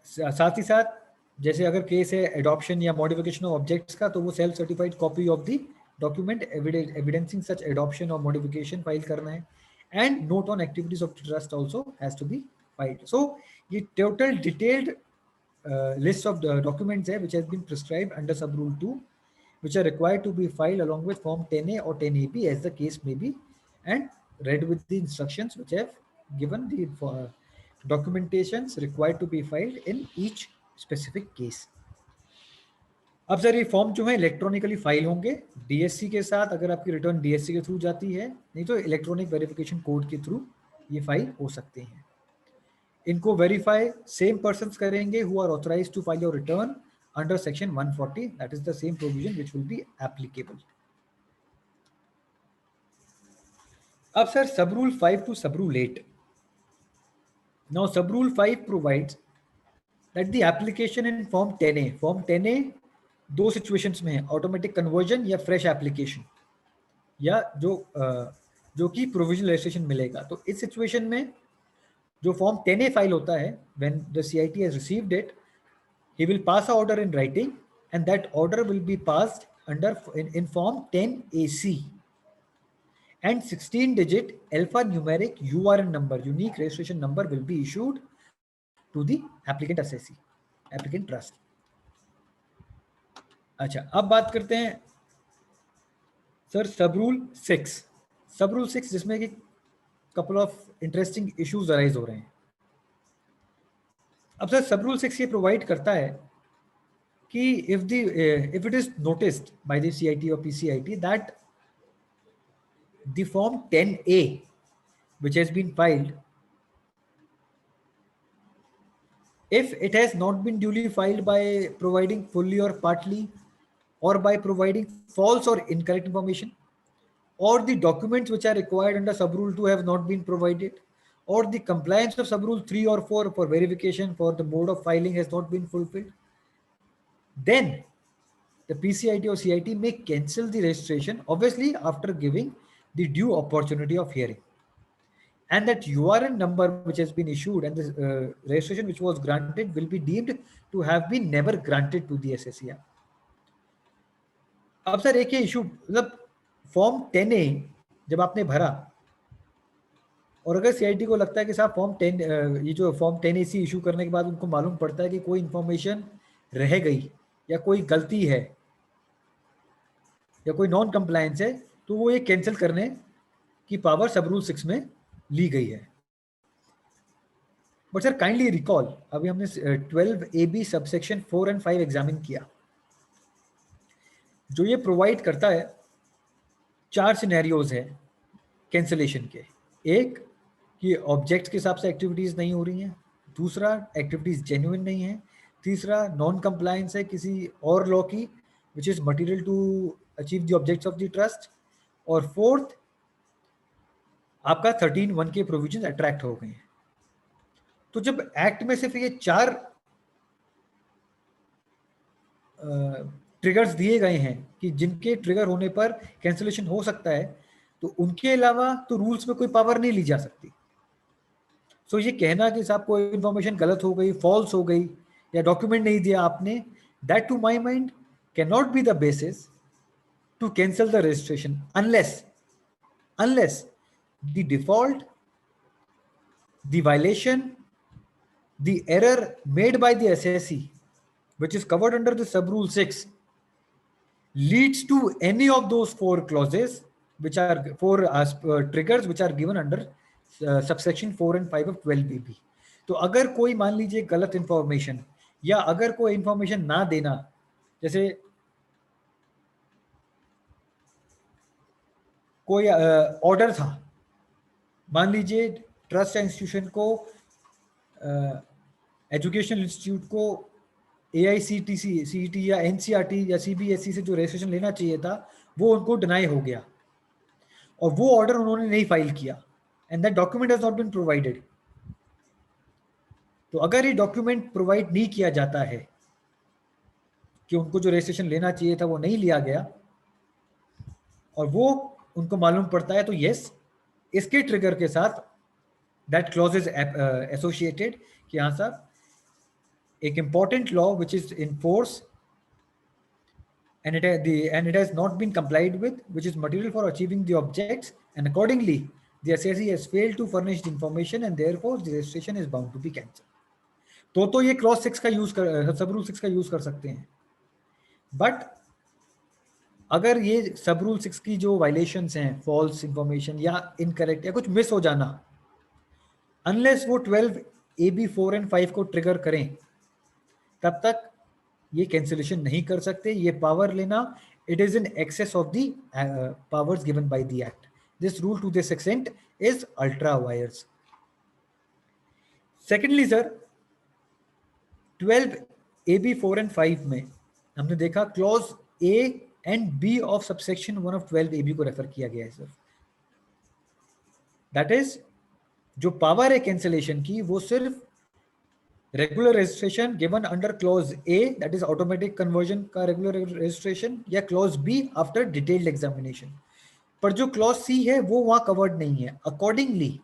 साथ ही साथ जैसे अगर केस है एडॉप्शन या मॉडिफिकेशन ऑफ ऑब्जेक्ट्स का, तो वो self certified copy of the document evidencing such adoption और मॉडिफिकेशन फाइल करना है। And note on activities of trust also has to be filed. So ये total detailed list of documents है which has been prescribed under sub rule 2 which are required to be filed along with form 10A or 10AB as the case may be, and read with the instructions which have given the documentations required to be filed in each specific case. अब sir ये form जो है electronically file होंगे DSC के साथ, अगर आपकी return DSC के थ्रू जाती है, नहीं तो इलेक्ट्रॉनिक वेरिफिकेशन कोड के थ्रू ये फाइल हो सकते हैं। इनको वेरीफाई सेम पर्सन्स करेंगे who are authorized to file your return under section 140, that is the same provision which will be applicable. अब सर सब rule 5 to sub rule 8. Now sub rule 5 provides that the application in form 10A दो situations में है, automatic conversion या fresh application, या जो कि provisional registration मिलेगा। तो इस situation में जो form 10A फाइल होता है, when the CIT has received it, he will pass an order in writing and that order will be passed in form 10AC, and 16-digit alphanumeric URN number, unique registration number, will be issued to the applicant assessee, applicant trust. अच्छा, अब बात करते हैं sir सब rule 6, जिसमें कि couple of interesting issues arise हो रहे हैं. अब सर सब रूल 6 ये प्रोवाइड करता है कि if it is noticed by the CIT or PCIT that the form 10A which has been filed, if it has not been duly filed by providing fully or partly, or by providing false or incorrect information, or the documents which are required under sub rule 2 have not been provided, or the compliance of sub rule 3 or 4 for verification for the mode of filing has not been fulfilled, then the PCIT or CIT may cancel the registration, obviously after giving the due opportunity of hearing. And that URN number which has been issued and the registration which was granted will be deemed to have been never granted to the SSCR. अब sir एक ये issue, मतलब form 10A जब आपने भरा और अगर CIT को लगता है कि साहब फॉर्म 10 ये जो फॉर्म 10AC इशू करने के बाद उनको मालूम पड़ता है कि कोई इंफॉर्मेशन रह गई या कोई गलती है या कोई नॉन कंप्लायंस है, तो वो ये कैंसिल करने की पावर सब रूल 6 में ली गई है. बट सर काइंडली रिकॉल, अभी हमने 12AB सबसेक्शन 4 and 5 एग्जामिन किया, जो ये प्रोवाइड करता है 4 सिनेरियोज है कैंसिलेशन के. एक कि ऑब्जेक्ट के हिसाब से एक्टिविटीज नहीं हो रही हैं, दूसरा एक्टिविटीज जेन्युइन नहीं है, तीसरा नॉन कंप्लायंस है किसी और लॉ की which is material to achieve the objects of the trust, और फोर्थ आपका 13(1) के प्रोविजन अट्रैक्ट हो गए हैं. तो जब एक्ट में सिर्फ ये 4 ट्रिगर्स दिए गए हैं कि जिनके ट्रिगर होने पर कैंसिलेशन हो सकता है, तो उनके अलावा तो रूल्स में कोई पावर नहीं ली जा सकती. सो ये कहना कि साहब कोई इंफॉर्मेशन गलत हो गई, फॉल्स हो गई या डॉक्यूमेंट नहीं दिया आपने, that to my mind cannot be the basis to cancel the registration unless the default, the violation, the error made by the SSE, which is covered under the sub rule 6, leads to any of those 4 clauses, which are 4 triggers which are given under subsection 4 and 5 of 12BB. तो अगर कोई मान लीजिए गलत information या अगर कोई information ना देना, जैसे कोई ऑर्डर था, मान लीजिए ट्रस्ट इंस्टीट्यूशन को, एजुकेशनल इंस्टीट्यूट को AICTC, CET या NCERT या CBSE से जो रजिस्ट्रेशन लेना चाहिए था वो उनको डिनाई हो गया और वो ऑर्डर उन्होंने नहीं फाइल किया, and that document has not been provided. तो अगर ये डॉक्यूमेंट प्रोवाइड नहीं किया जाता है कि उनको जो रजिस्ट्रेशन लेना चाहिए था वो नहीं लिया गया और वो उनको मालूम पड़ता है, तो यस, इसके ट्रिगर के साथ दैट क्लॉज इज एसोसिएटेड कि हाँ सर, एक important law which is in force and it has not been complied with, which is material for achieving the objects, and accordingly the SSE has failed to furnish the information and therefore the registration is bound to be cancelled. तो ये clause 6 का use कर, सब rule 6 का use कर सकते हैं. But अगर ये सब रूल 6 की जो वायलेशंस हैं, फॉल्स इंफॉर्मेशन या इनकरेक्ट या कुछ मिस हो जाना, अनलेस वो 12AB 4 and 5 को ट्रिगर करें, तब तक ये कैंसिलेशन नहीं कर सकते. ये पावर लेना, it is in excess of the powers given by the act. This rule to this extent is ultra vires. Secondly sir, 12AB 4 and 5 में हमने देखा clause A and B of subsection 1 of 12AB को refer किया गया है sir. That is जो power है cancellation की, वो सिर्फ regular registration given under clause A, that is automatic conversion का रेगुलर रजिस्ट्रेशन, या clause B after detailed examination. पर जो क्लॉज C है वो वहां कवर्ड नहीं है. अकॉर्डिंगली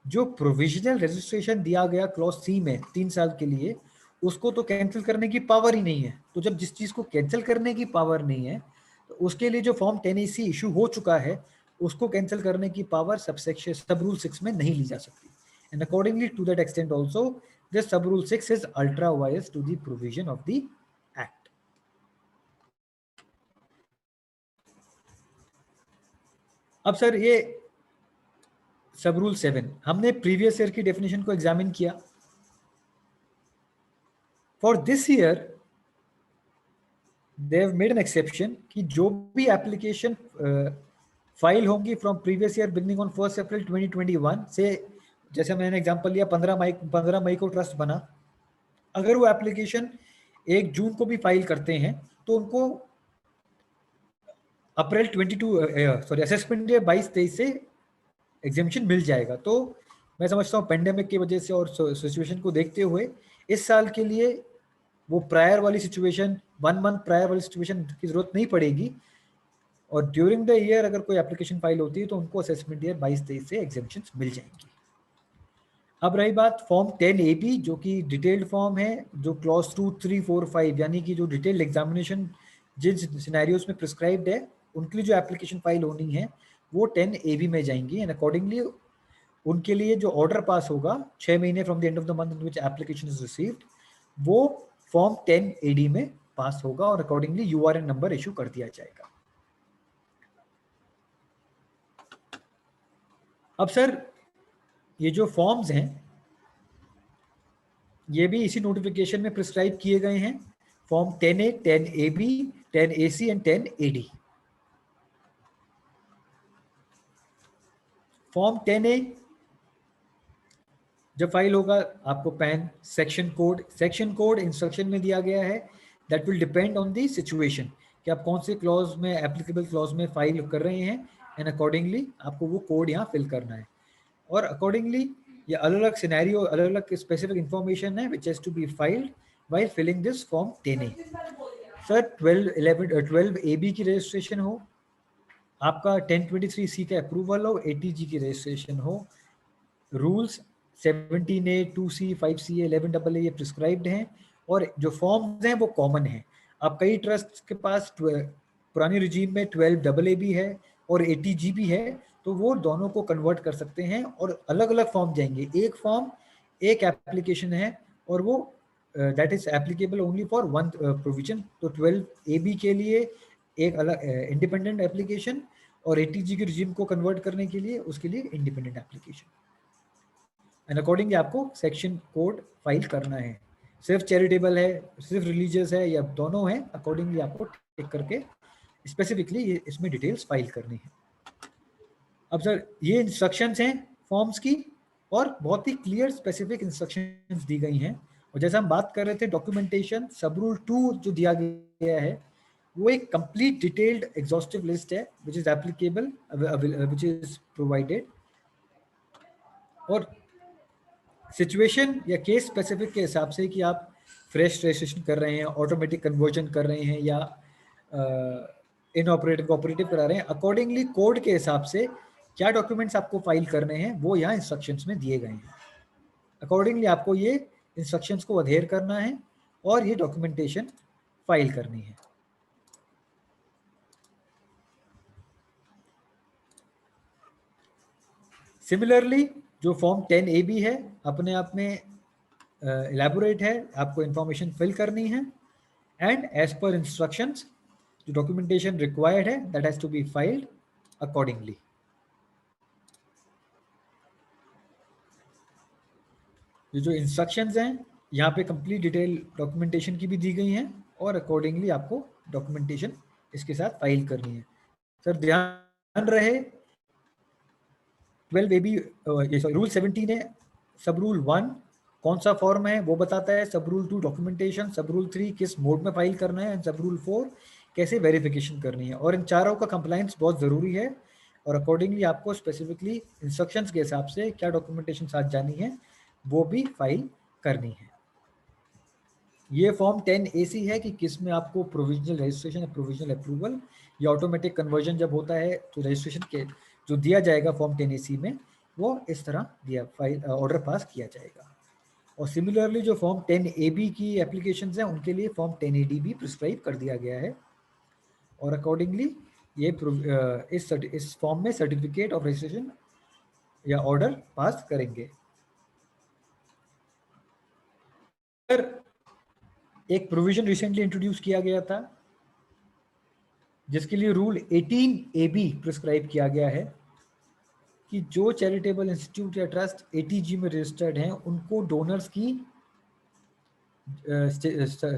जो प्रोविजनल रजिस्ट्रेशन दिया गया क्लॉज C में 3 साल के लिए, उसको तो कैंसिल करने की पावर ही नहीं है. तो जब जिस चीज को कैंसिल करने की पावर नहीं है, तो उसके लिए जो फॉर्म 10AC इशू हो चुका है उसको कैंसिल करने की पावर सबसेक्शन सब रूल 6 में नहीं ली जा सकती। And accordingly to that extent also this sub rule 6 is ultra vires to the provision of the act. अब सर ये सब रूल 7 हमने प्रीवियस ईयर की डेफिनेशन को एग्जामिन किया। For this year they have made an exception कि जो भी application file होंगी from previous year beginning on 1 April 2021 से, जैसे मैंने एग्जांपल लिया 15 मई को ट्रस्ट बना, अगर वो एप्लीकेशन 1 जून को भी फाइल करते हैं तो उनको अप्रैल 22 असेसमेंट ईयर 22-23 से एग्जेम्पशन मिल जाएगा। तो मैं समझता हूँ पेंडेमिक की वजह से और सिचुएशन को देखते हुए इस साल के लिए वो प्रायर वाली सिचुएशन 1 मंथ प्रायर वाली सिचुएशन की जरूरत नहीं पड़ेगी, और ड्यूरिंग द ईयर अगर कोई एप्लीकेशन फाइल होती है तो उनको असेसमेंट ईयर 22-23 से एग्जेम्पशन मिल जाएंगी। अब रही बात फॉर्म 10AB जो कि डिटेल्ड फॉर्म है, जो क्लॉज 2, 3, 4, 5 यानी कि जो डिटेल्ड एग्जामिनेशन जिन सिनेरियोज में प्रिस्क्राइब्ड है उनके लिए जो एप्लीकेशन फाइल होनी है वो 10AB में जाएंगी। एंड अकॉर्डिंगली उनके लिए जो ऑर्डर पास होगा 6 महीने from the end of the month in which application is received वो फॉर्म 10AD में पास होगा और अकॉर्डिंगली URN नंबर इशू कर दिया जाएगा। अब सर ये जो फॉर्म्स हैं ये भी इसी नोटिफिकेशन में प्रिस्क्राइब किए गए हैं, form 10A, 10AB, 10AC and 10AD। Form 10A जब फाइल होगा आपको पैन सेक्शन कोड इंस्ट्रक्शन में दिया गया है, that will depend on the situation कि आप कौन से क्लॉज में एप्लीकेबल क्लॉज में फाइल कर रहे हैं, एंड अकॉर्डिंगली आपको वो कोड यहाँ फिल करना है। और अकॉर्डिंगली ये अलग अलग सिनेरियो अलग अलग स्पेसिफिक इंफॉर्मेशन है which has to be filed while filing this form 10A। Sir 12AB की रजिस्ट्रेशन हो, आपका 1023C का अप्रूवल हो, ATG की रजिस्ट्रेशन हो, rules 17A, 2C, 5CA, 11AA ये प्रिस्क्राइब्ड हैं, और जो फॉर्म्स हैं वो कॉमन हैं। अब कई ट्रस्ट के पास पुरानी रिजीम में 12AA भी है और ATG भी है, तो वो दोनों को कन्वर्ट कर सकते हैं और अलग अलग फॉर्म जाएंगे। एक फॉर्म एक एप्लीकेशन है और वो that is applicable only for one provision. तो 12AB के लिए एक अलग इंडिपेंडेंट एप्लीकेशन और ATG के रिजीम को कन्वर्ट करने के लिए उसके लिए इंडिपेंडेंट एप्लीकेशन। एंड अकॉर्डिंगली आपको सेक्शन कोड फाइल करना है, सिर्फ चैरिटेबल है, सिर्फ रिलीजियस है, या दोनों है, अकॉर्डिंगली आपको टिक करके स्पेसिफिकली इसमें डिटेल्स फाइल करनी है। अब सर ये इंस्ट्रक्शंस हैं फॉर्म्स की और बहुत ही क्लियर स्पेसिफिक इंस्ट्रक्शंस दी गई हैं। और जैसा हम बात कर रहे थे डॉक्यूमेंटेशन सब रूल 2 जो दिया गया है वो एक कंप्लीट डिटेल्ड एग्जॉस्टिव लिस्ट है which is applicable which is provided, और सिचुएशन या केस स्पेसिफिक के हिसाब से कि आप फ्रेश रजिस्ट्रेशन कर रहे हैं, ऑटोमेटिक कन्वर्जन कर रहे हैं या इनऑपरेटिव कोऑपरेटिव करा रहे हैं, अकॉर्डिंगली कोड के हिसाब से क्या डॉक्यूमेंट्स आपको फाइल करने हैं वो यहाँ इंस्ट्रक्शंस में दिए गए हैं। अकॉर्डिंगली आपको ये इंस्ट्रक्शंस को अधेयर करना है और ये डॉक्यूमेंटेशन फाइल करनी है। सिमिलरली जो फॉर्म 10AB है अपने आप में इलेबोरेट है, आपको इंफॉर्मेशन फिल करनी है, एंड एज पर इंस्ट्रक्शंस जो डॉक्यूमेंटेशन रिक्वायर्ड है that has to be filed accordingly. ये जो इंस्ट्रक्शंस हैं यहाँ पे कंप्लीट डिटेल डॉक्यूमेंटेशन की भी दी गई हैं और अकॉर्डिंगली आपको डॉक्यूमेंटेशन इसके साथ फाइल करनी है। सर ध्यान रहे 12AB रूल 17 है, सब रूल 1 कौन सा फॉर्म है वो बताता है, सब रूल 2 डॉक्यूमेंटेशन, सब रूल 3 किस मोड में फाइल करना है, सब रूल 4 कैसे वेरिफिकेशन करनी है। और इन चारों का कंप्लायंस बहुत ज़रूरी है और अकॉर्डिंगली आपको स्पेसिफिकली इंस्ट्रक्शंस के हिसाब से क्या डॉक्यूमेंटेशन साथ जानी है वो भी फाइल करनी है। ये फॉर्म 10AC है कि किस में आपको प्रोविजनल रजिस्ट्रेशन या प्रोविजनल अप्रूवल या ऑटोमेटिक कन्वर्जन जब होता है तो रजिस्ट्रेशन के जो दिया जाएगा फॉर्म 10AC में वो इस तरह दिया फाइल ऑर्डर पास किया जाएगा। और सिमिलरली जो फॉर्म 10AB की एप्लीकेशंस हैं उनके लिए फॉर्म 10AD भी प्रिस्क्राइब कर दिया गया है और अकॉर्डिंगली ये इस फॉर्म में सर्टिफिकेट ऑफ रजिस्ट्रेशन या ऑर्डर पास करेंगे। सर, एक प्रोविजन रिसेंटली इंट्रोड्यूस किया गया था जिसके लिए रूल 18AB प्रिस्क्राइब किया गया है कि जो चैरिटेबल इंस्टीट्यूट या ट्रस्ट ATG में रजिस्टर्ड हैं उनको डोनर्स की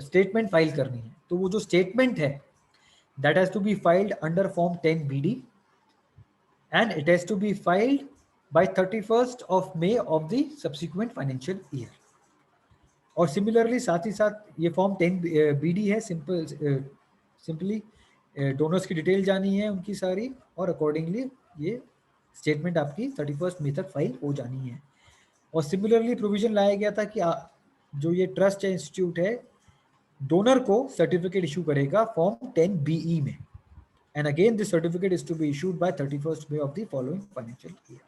स्टेटमेंट फाइल करनी है। तो वो जो स्टेटमेंट है that has to be filed under form 10BD and it has to be filed by 31st of May of the subsequent financial year। और सिमिलरली साथ ही साथ ये फॉर्म 10BD है, सिंपली डोनर्स की डिटेल जानी है उनकी सारी, और अकॉर्डिंगली ये स्टेटमेंट आपकी 31 मई तक फाइल हो जानी है। और सिमिलरली प्रोविजन लाया गया था कि जो ये ट्रस्ट या इंस्टीट्यूट है डोनर को सर्टिफिकेट इशू करेगा फॉर्म 10BE में, and again this certificate is to be issued by 31st May of the following financial year।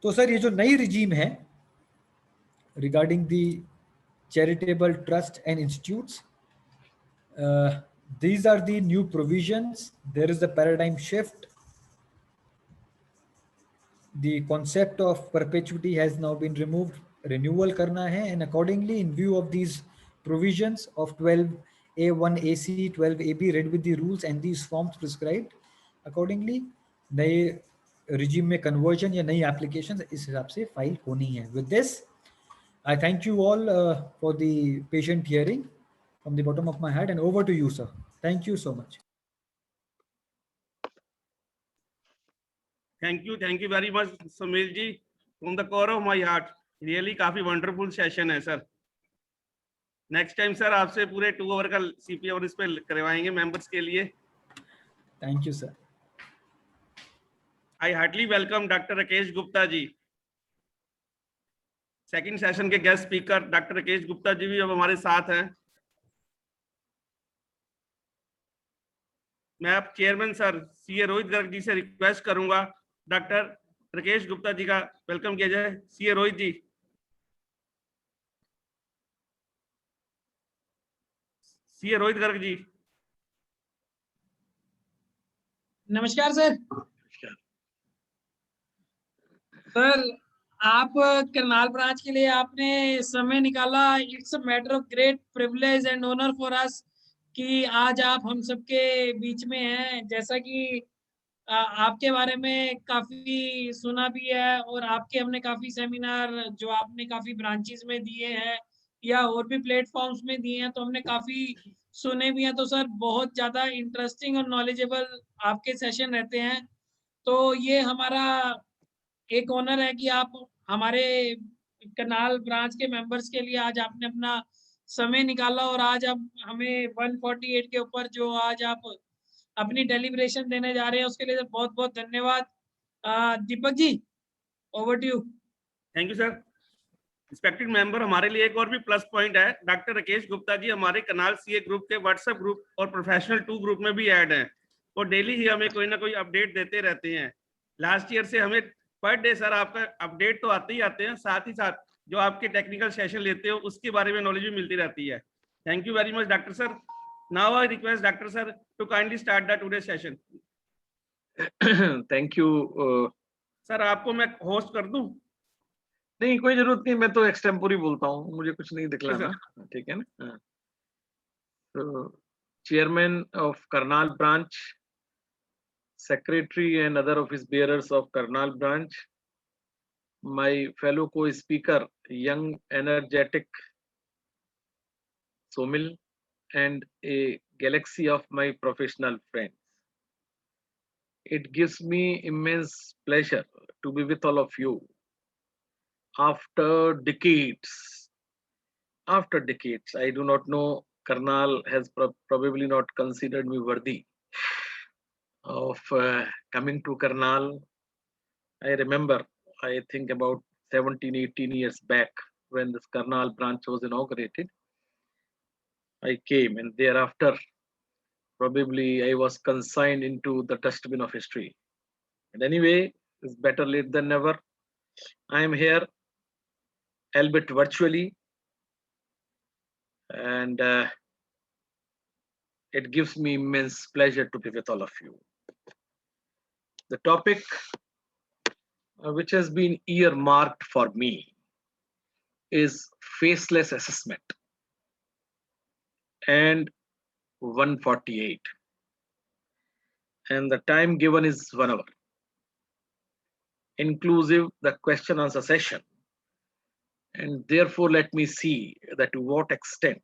तो सर ये जो नई रिजीम है regarding the charitable trust and institutes, these are the new provisions। there is a paradigm shift। the concept of perpetuity has now been removed, renewal करना है, and accordingly in view of these provisions of 12A1AC 12AB read with the rules and these forms prescribed accordingly, नए regime में conversion या नई applications इस हिसाब से file होनी है। with this I thank you all for the patient hearing from the bottom of my heart, and over to you sir। thank you so much। Thank you very much Sumil ji, from the core of my heart। Really काफी wonderful session है sir. Next time sir आपसे पूरे 2 our का CP और इस पे करवाएंगे members के लिए। Thank you sir. I heartly welcome doctor Rakesh Gupta ji, second session के guest speaker. Doctor Rakesh Gupta ji भी अब हमारे साथ हैं। मैं आप chairman sir CA Rohit Garg ji से रिक्वेस्ट करूंगा डॉक्टर राकेश गुप्ता जी का वेलकम किया जाए। CA रोहित जी। CA रोहित गर्ग जी। नमस्कार सर। सर, आप करनाल ब्रांच के लिए आपने समय निकाला। It's a matter of great privilege and honour for us कि आज आप हम सबके बीच में हैं। जैसा कि आपके बारे में काफी सुना भी है और आपके हमने काफी सेमिनार जो आपने काफी ब्रांचेस में दिए हैं या और भी प्लेटफॉर्म्स में दिए हैं तो हमने काफी सुने भी हैं। तो सर बहुत ज्यादा इंटरेस्टिंग और नॉलेजेबल आपके सेशन रहते हैं। तो ये हमारा एक ऑनर है कि आप हमारे करनाल ब्रांच के मेंबर्स के लिए आज आपने अपना समय निकाला और आज आप हमें 148 के ऊपर जो आज आप अपनी डेलिब्रेशन देने जा रहे हैं उसके लिए बहुत बहुत धन्यवाद। Deepak ji, over to you. Thank you sir. Respected member, हमारे लिए एक और भी प्लस पॉइंट है, डॉक्टर राकेश गुप्ता जी हमारे करनाल CA ग्रुप के व्हाट्सएप ग्रुप और प्रोफेशनल 2 ग्रुप में भी ऐड हैं। वो डेली ही हमें कोई ना कोई अपडेट देते रहते हैं। लास्ट ईयर से हमें पर डे सर आपका अपडेट तो आते ही आते हैं, साथ ही साथ जो आपके टेक्निकल सेशन लेते हो उसके बारे में नॉलेज भी मिलती रहती है। Thank you very much doctor sir. Now I request doctor sir to kindly start the today session. Thank you. Sir आपको मैं होस्ट कर दूं? नहीं, कोई जरूरत नहीं, मैं तो एक्सटेम्पोरी बोलता हूँ, मुझे कुछ नहीं दिखलाना, ठीक है ना। तो chairman of Karnal branch, secretary and other office bearers of Karnal branch, my fellow co-speaker, young, energetic Somil, and a galaxy of my professional friends. It gives me immense pleasure to be with all of you after decades. After decades, I do not know, Karnal has probably not considered me worthy of coming to Karnal. I remember, I think about 17, 18 years back when this Karnal branch was inaugurated, I came, and thereafter, probably I was consigned into the dustbin of history. And anyway, it's better late than never. I am here, albeit virtually, and it gives me immense pleasure to be with all of you. The topic which has been earmarked for me is faceless assessment and 148. And the time given is 1 hour, inclusive the question answer session. And therefore, let me see that to what extent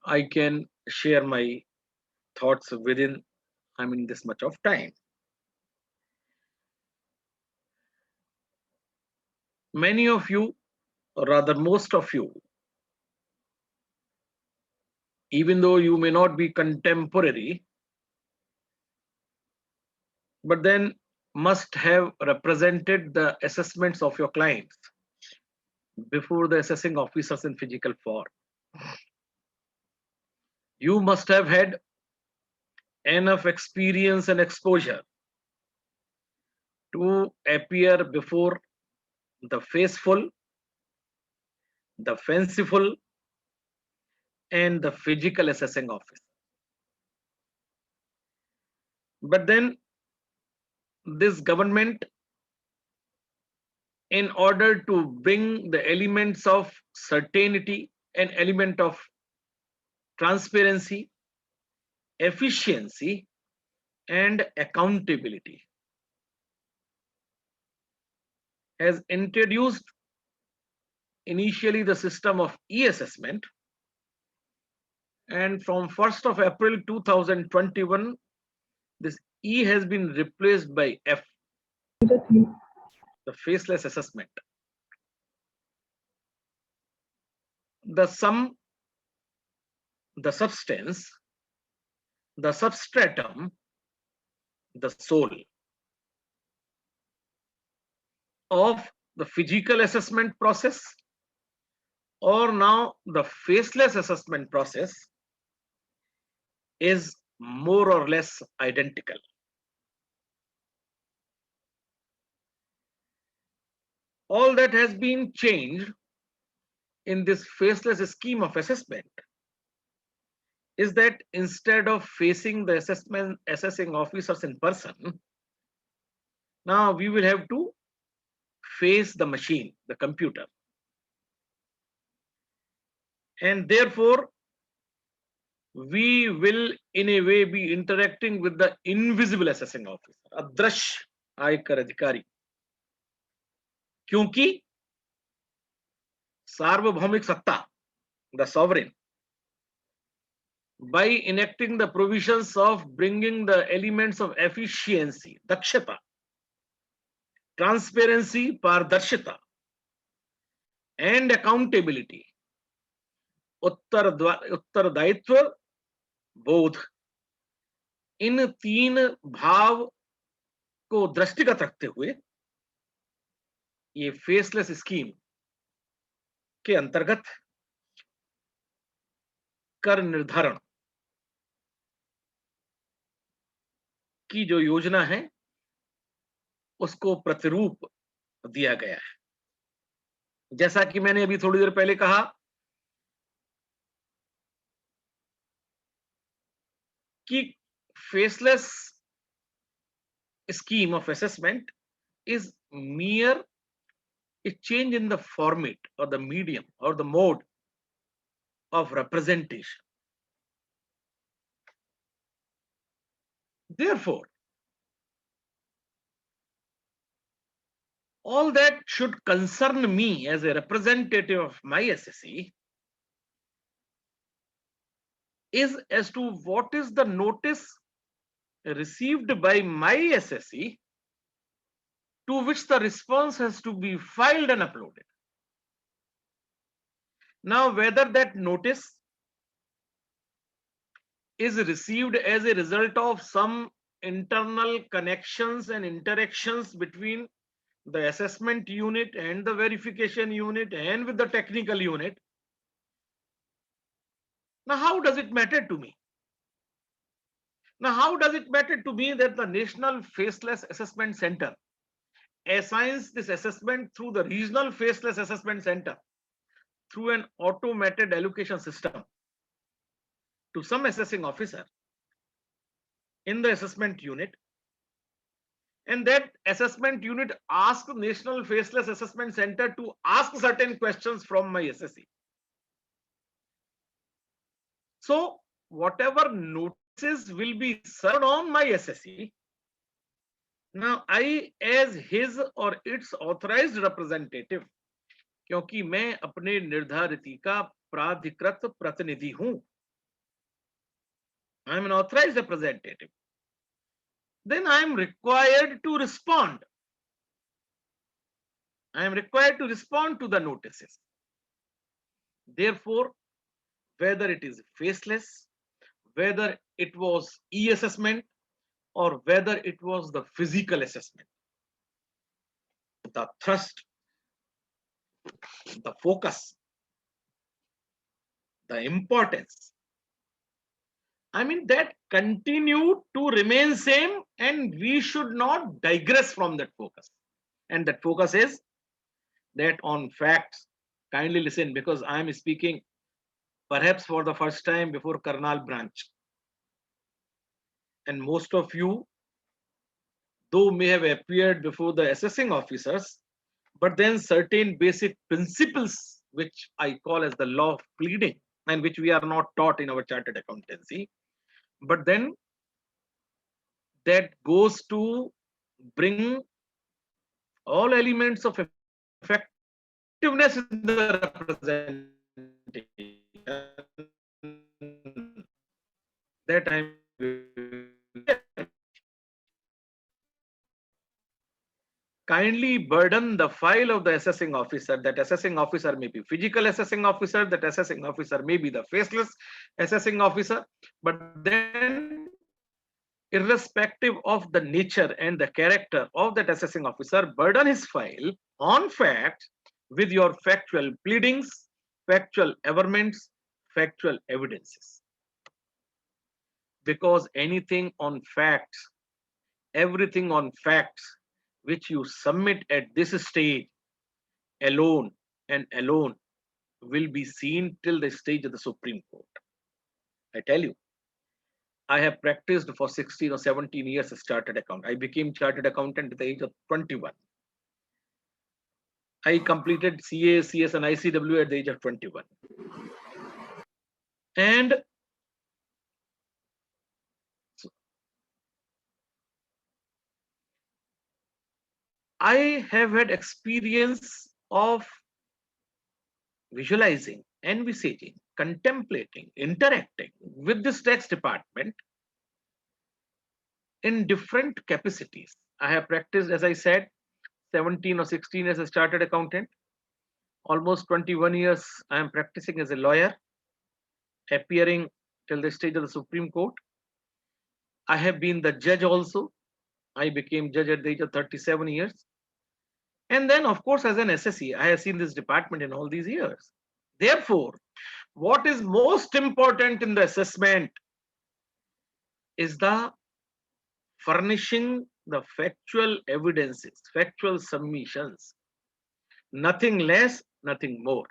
I can share my thoughts within, this much of time. Many of you, or rather most of you, even though you may not be contemporary, but then must have represented the assessments of your clients before the assessing officers in physical form. You must have had enough experience and exposure to appear before the faithful, the fanciful, and the physical assessing officer. But then this government, in order to bring the elements of certainty, an element of transparency, efficiency, and accountability, has introduced initially the system of e-assessment, and from 1st of April 2021, this E has been replaced by F, the faceless assessment. The sum, the substance, the substratum, the soul of the physical assessment process, or now the faceless assessment process, is more or less identical. All that has been changed in this faceless scheme of assessment is that instead of facing the assessing officers in person, now we will have to face the machine, the computer. And therefore, we will in a way be interacting with the invisible assessing officer, अदृश्य आयकर अधिकारी, क्योंकि सार्वभौमिक सत्ता, the sovereign, by enacting the provisions of bringing the elements of efficiency, dakshata, transparency, pardarshita, and accountability, उत्तरदायित्व, बोध, इन तीन भाव को दृष्टिगत रखते हुए ये फेसलेस स्कीम के अंतर्गत कर निर्धारण की जो योजना है उसको प्रतिरूप दिया गया है। जैसा कि मैंने अभी थोड़ी देर पहले कहा कि faceless scheme of assessment is mere a change in the format or the medium or the mode of representation. Therefore, all that should concern me as a representative of my SSE is as to what is the notice received by my SSE to which the response has to be filed and uploaded. Now, whether that notice is received as a result of some internal connections and interactions between the assessment unit and the verification unit and with the technical unit, now how does it matter to me? Now, how does it matter to me that the National Faceless Assessment Center assigns this assessment through the Regional Faceless Assessment Center through an automated allocation system to some assessing officer in the assessment unit, and that assessment unit asked National Faceless Assessment Center to ask certain questions from my SSE. So whatever notices will be served on my SSE, now I as his or its authorized representative, क्योंकि मैं अपने निर्धारिती का प्राधिकृत प्रतिनिधि हूं, I am an authorized representative, then I am required to respond. I am required to respond to the notices. Therefore, whether it is faceless, whether it was e-assessment, or whether it was the physical assessment, the thrust, the focus, the importance, I mean, that continued to remain same, and we should not digress from that focus. And that focus is that on facts. Kindly listen, because I am speaking perhaps for the first time before Karnal branch. And most of you, though may have appeared before the assessing officers, but then certain basic principles, which I call as the law of pleading, and which we are not taught in our chartered accountancy, but then that goes to bring all elements of effectiveness in the representation that I kindly burden the file of the assessing officer. That assessing officer may be physical assessing officer, that assessing officer may be the faceless assessing officer, but then irrespective of the nature and the character of that assessing officer, burden his file on fact with your factual pleadings, factual averments, factual evidences. Because anything on facts, everything on facts which you submit at this stage alone and alone will be seen till the stage of the Supreme Court. I tell you, I have practiced for 16 or 17 years as chartered accountant. I became chartered accountant at the age of 21. I completed CA, CS and ICW at the age of 21. And I have had experience of visualizing, envisaging, contemplating, interacting with this tax department in different capacities. I have practiced, as I said, 17 or 16 years as a chartered accountant. Almost 21 years I am practicing as a lawyer, appearing till the stage of the Supreme Court. I have been the judge also. I became judge at the age of 37 years. And then, of course, as an SSE, I have seen this department in all these years. Therefore, what is most important in the assessment is the furnishing the factual evidences, factual submissions, nothing less, nothing more.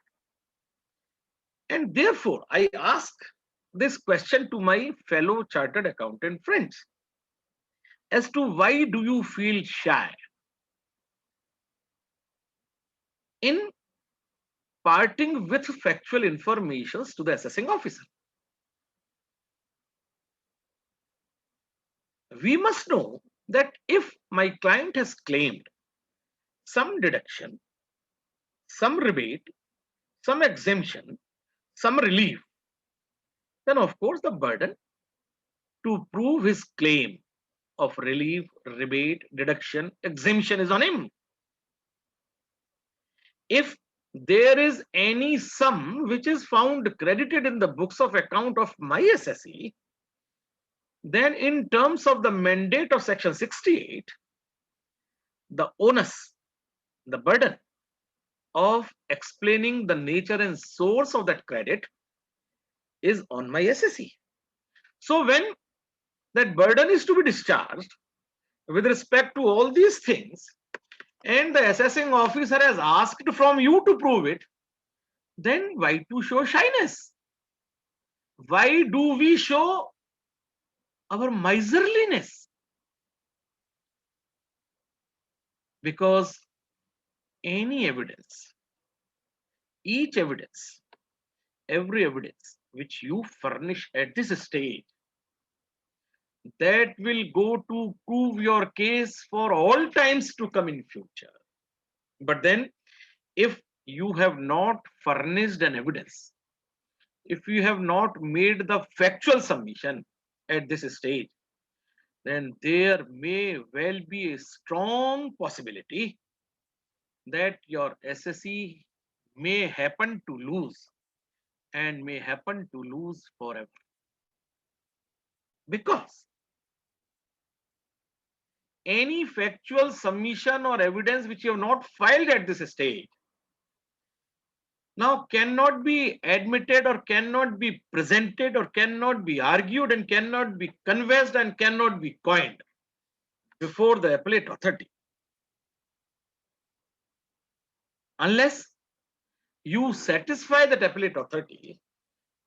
And therefore, I ask this question to my fellow chartered accountant friends as to why do you feel shy in parting with factual informations to the assessing officer? We must know that if my client has claimed some deduction, some rebate, some exemption, some relief, then of course the burden to prove his claim of relief, rebate, deduction, exemption is on him. If there is any sum which is found credited in the books of account of my SSE, then in terms of the mandate of section 68, the onus, the burden of explaining the nature and source of that credit is on my SSE. So when that burden is to be discharged with respect to all these things, and the assessing officer has asked from you to prove it, then why to show shyness? why do we show our miserliness? Because any evidence, each evidence, every evidence which you furnish at this stage, that will go to prove your case for all times to come in future. But then, if you have not furnished an evidence, if you have not made the factual submission at this stage, then there may well be a strong possibility that your SSE may happen to lose, and may happen to lose forever. Because any factual submission or evidence which you have not filed at this stage now cannot be admitted or cannot be presented or cannot be argued and cannot be conversed and cannot be coined before the appellate authority, unless you satisfy that appellate authority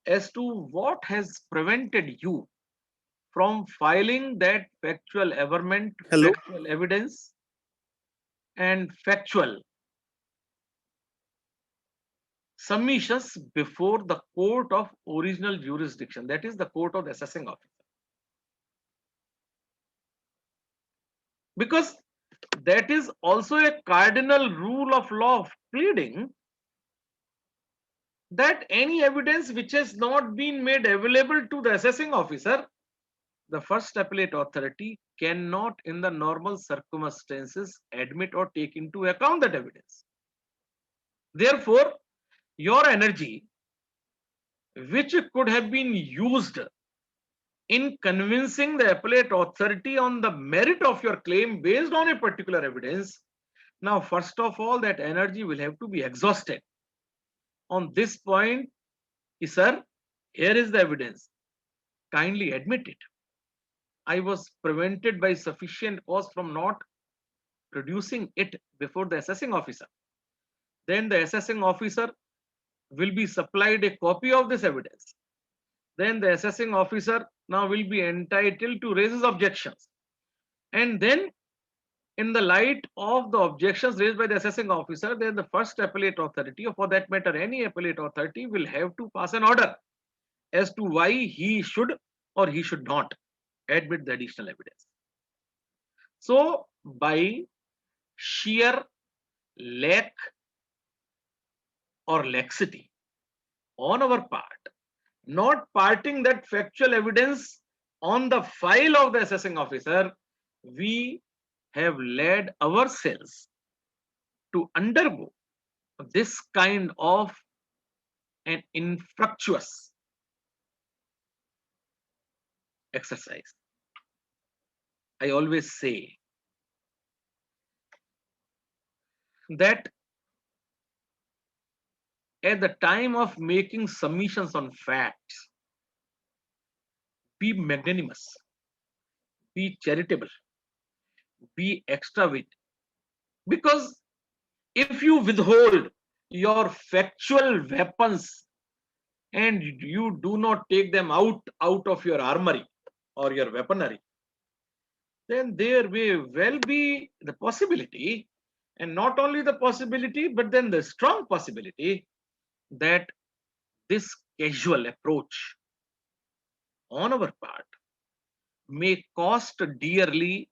as to what has prevented you from filing that factual averment, factual evidence and factual submissions before the court of original jurisdiction, that is the court of the assessing officer. Because that is also a cardinal rule of law of pleading, that any evidence which has not been made available to the assessing officer, the first appellate authority cannot in the normal circumstances admit or take into account that evidence. Therefore, your energy, which could have been used in convincing the appellate authority on the merit of your claim based on a particular evidence, now first of all that energy will have to be exhausted. On this point, sir, here is the evidence, kindly admit it. I was prevented by sufficient cause from not producing it before the assessing officer. Then the assessing officer will be supplied a copy of this evidence. Then the assessing officer now will be entitled to raise his objections. And then in the light of the objections raised by the assessing officer, then the first appellate authority, or for that matter any appellate authority, will have to pass an order as to why he should or he should not admit the additional evidence. So by sheer lack or laxity on our part, not parting that factual evidence on the file of the assessing officer, we have led ourselves to undergo this kind of an infructuous exercise. I always say that at the time of making submissions on facts, be magnanimous, be charitable, be extravagant. Because if you withhold your factual weapons and you do not take them out of your armory or your weaponry, then there may well be the possibility, and not only the possibility, but then the strong possibility that this casual approach on our part may cost dearly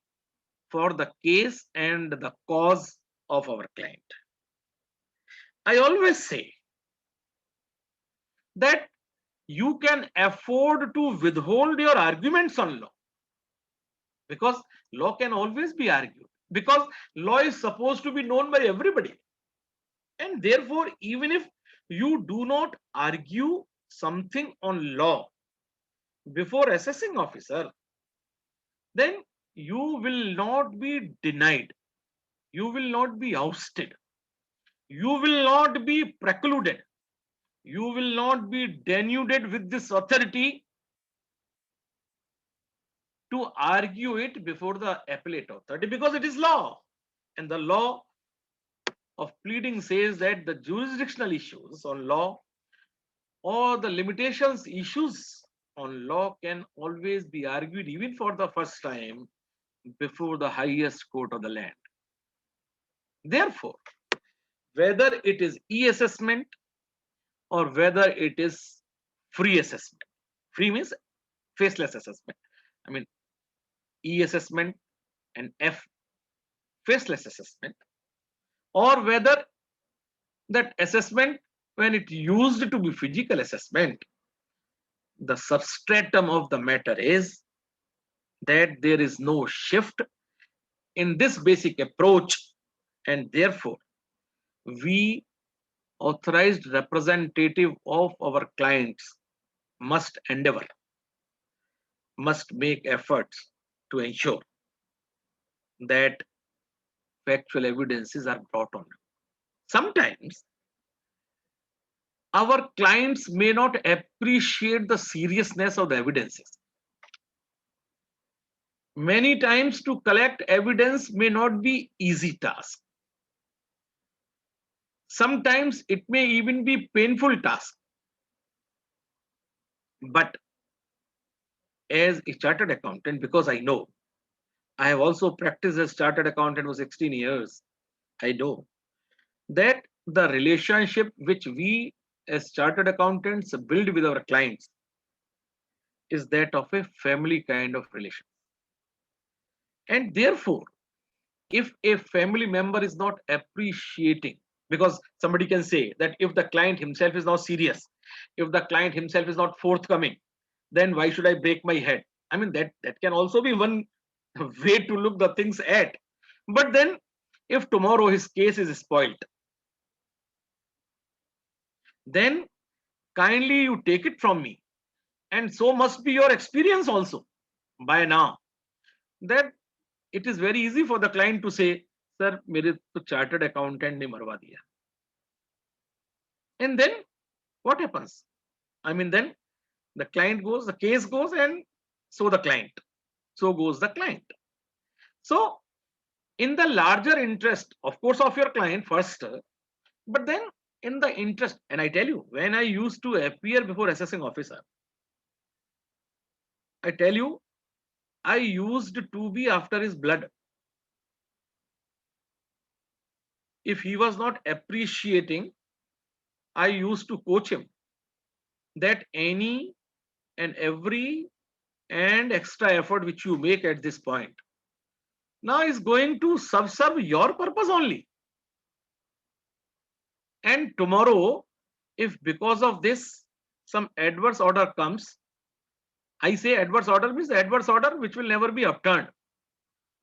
for the case and the cause of our client. I always say that you can afford to withhold your arguments on law, because law can always be argued, because law is supposed to be known by everybody. And therefore, even if you do not argue something on law before assessing officer, then you will not be denied, you will not be ousted, you will not be precluded, you will not be denuded with this authority to argue it before the appellate authority, because it is law. And the law of pleading says that the jurisdictional issues on law or the limitations issues on law can always be argued even for the first time before the highest court of the land. Therefore, whether it is e-assessment or whether it is free assessment, free means faceless assessment. I mean, e-assessment and faceless assessment, or whether that assessment when it used to be physical assessment, the substratum of the matter is that there is no shift in this basic approach, and therefore we authorized representative of our clients must endeavor, must make efforts to ensure that factual evidences are brought on. Sometimes our clients may not appreciate the seriousness of the evidences. Many times to collect evidence may not be easy task. Sometimes it may even be painful task. But as a chartered accountant, because I know, I have also practiced as chartered accountant for 16 years, I know that the relationship which we as chartered accountants build with our clients is that of a family kind of relation. And therefore, if a family member is not appreciating, because somebody can say that if the client himself is not serious, if the client himself is not forthcoming, then why should I break my head? I mean, that can also be one way to look the things at. But then if tomorrow his case is spoiled, then kindly you take it from me. And so must be your experience also by now, that it is very easy for the client to say, sir, mere to chartered accountant ne marwa diya. And then what happens? I mean, then the client goes, the case goes, and so the client, so goes the client. So in the larger interest, of course, of your client first, but then in the interest, and I tell you, when I used to appear before assessing officer, I tell you, I used to be after his blood. If he was not appreciating, I used to coach him that any and every and extra effort which you make at this point now is going to subserve your purpose only. And tomorrow, if because of this some adverse order comes, I say adverse order means the adverse order which will never be upturned.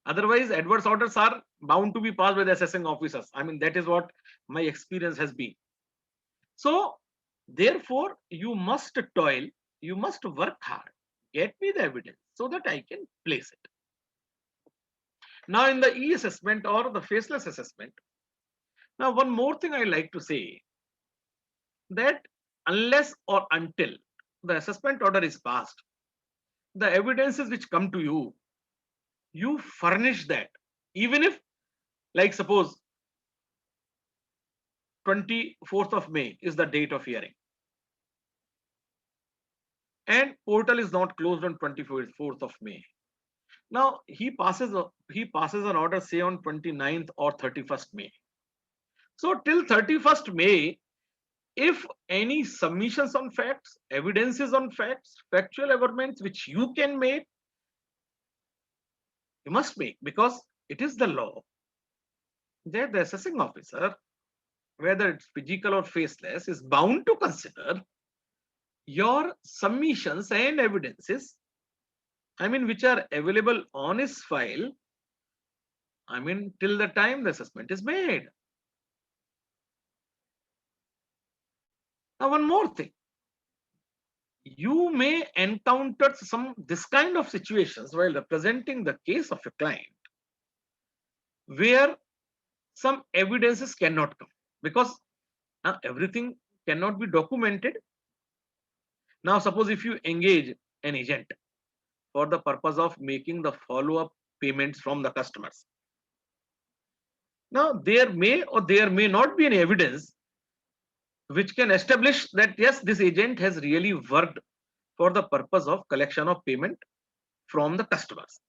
Otherwise, adverse orders are bound to be passed by the assessing officers. I mean, that is what my experience has been. So, therefore, you must toil, you must work hard, get me the evidence so that I can place it. Now, in the e-assessment or the faceless assessment, now one more thing I like to say, that unless or until the assessment order is passed, the evidences which come to you, you furnish that. Even if, like suppose 24th of May is the date of hearing, and portal is not closed on 24th of May. Now he passes an order, say on 29th or 31st May. So till 31st May, if any submissions on facts, evidences on facts, factual evidence which you can make, you must make, because it is the law that the assessing officer, whether it's physical or faceless, is bound to consider your submissions and evidences, I mean, which are available on his file, I mean, till the time the assessment is made. Now, one more thing. You may encounter this kind of situations while representing the case of a client, where some evidences cannot come, because now everything cannot be documented. Now, suppose if you engage an agent for the purpose of making the follow-up payments from the customers, now there may or there may not be any evidence which can establish that yes, this agent has really worked for the purpose of collection of payment from the customers.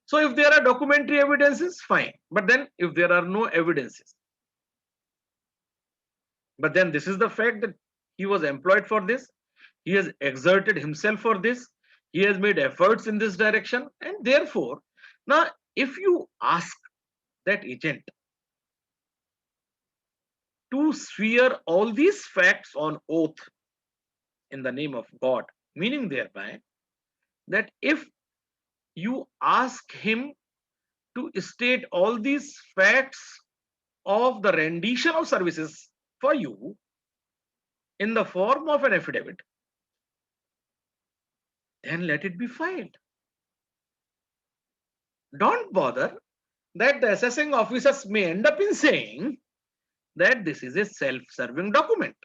So if there are documentary evidences, fine. But then if there are no evidences, but then this is the fact that he was employed for this, he has exerted himself for this, he has made efforts in this direction, and therefore, now if you ask that agent to swear all these facts on oath in the name of God, meaning thereby that if you ask him to state all these facts of the rendition of services for you in the form of an affidavit, then let it be filed. Don't bother that the assessing officers may end up in saying that this is a self-serving document.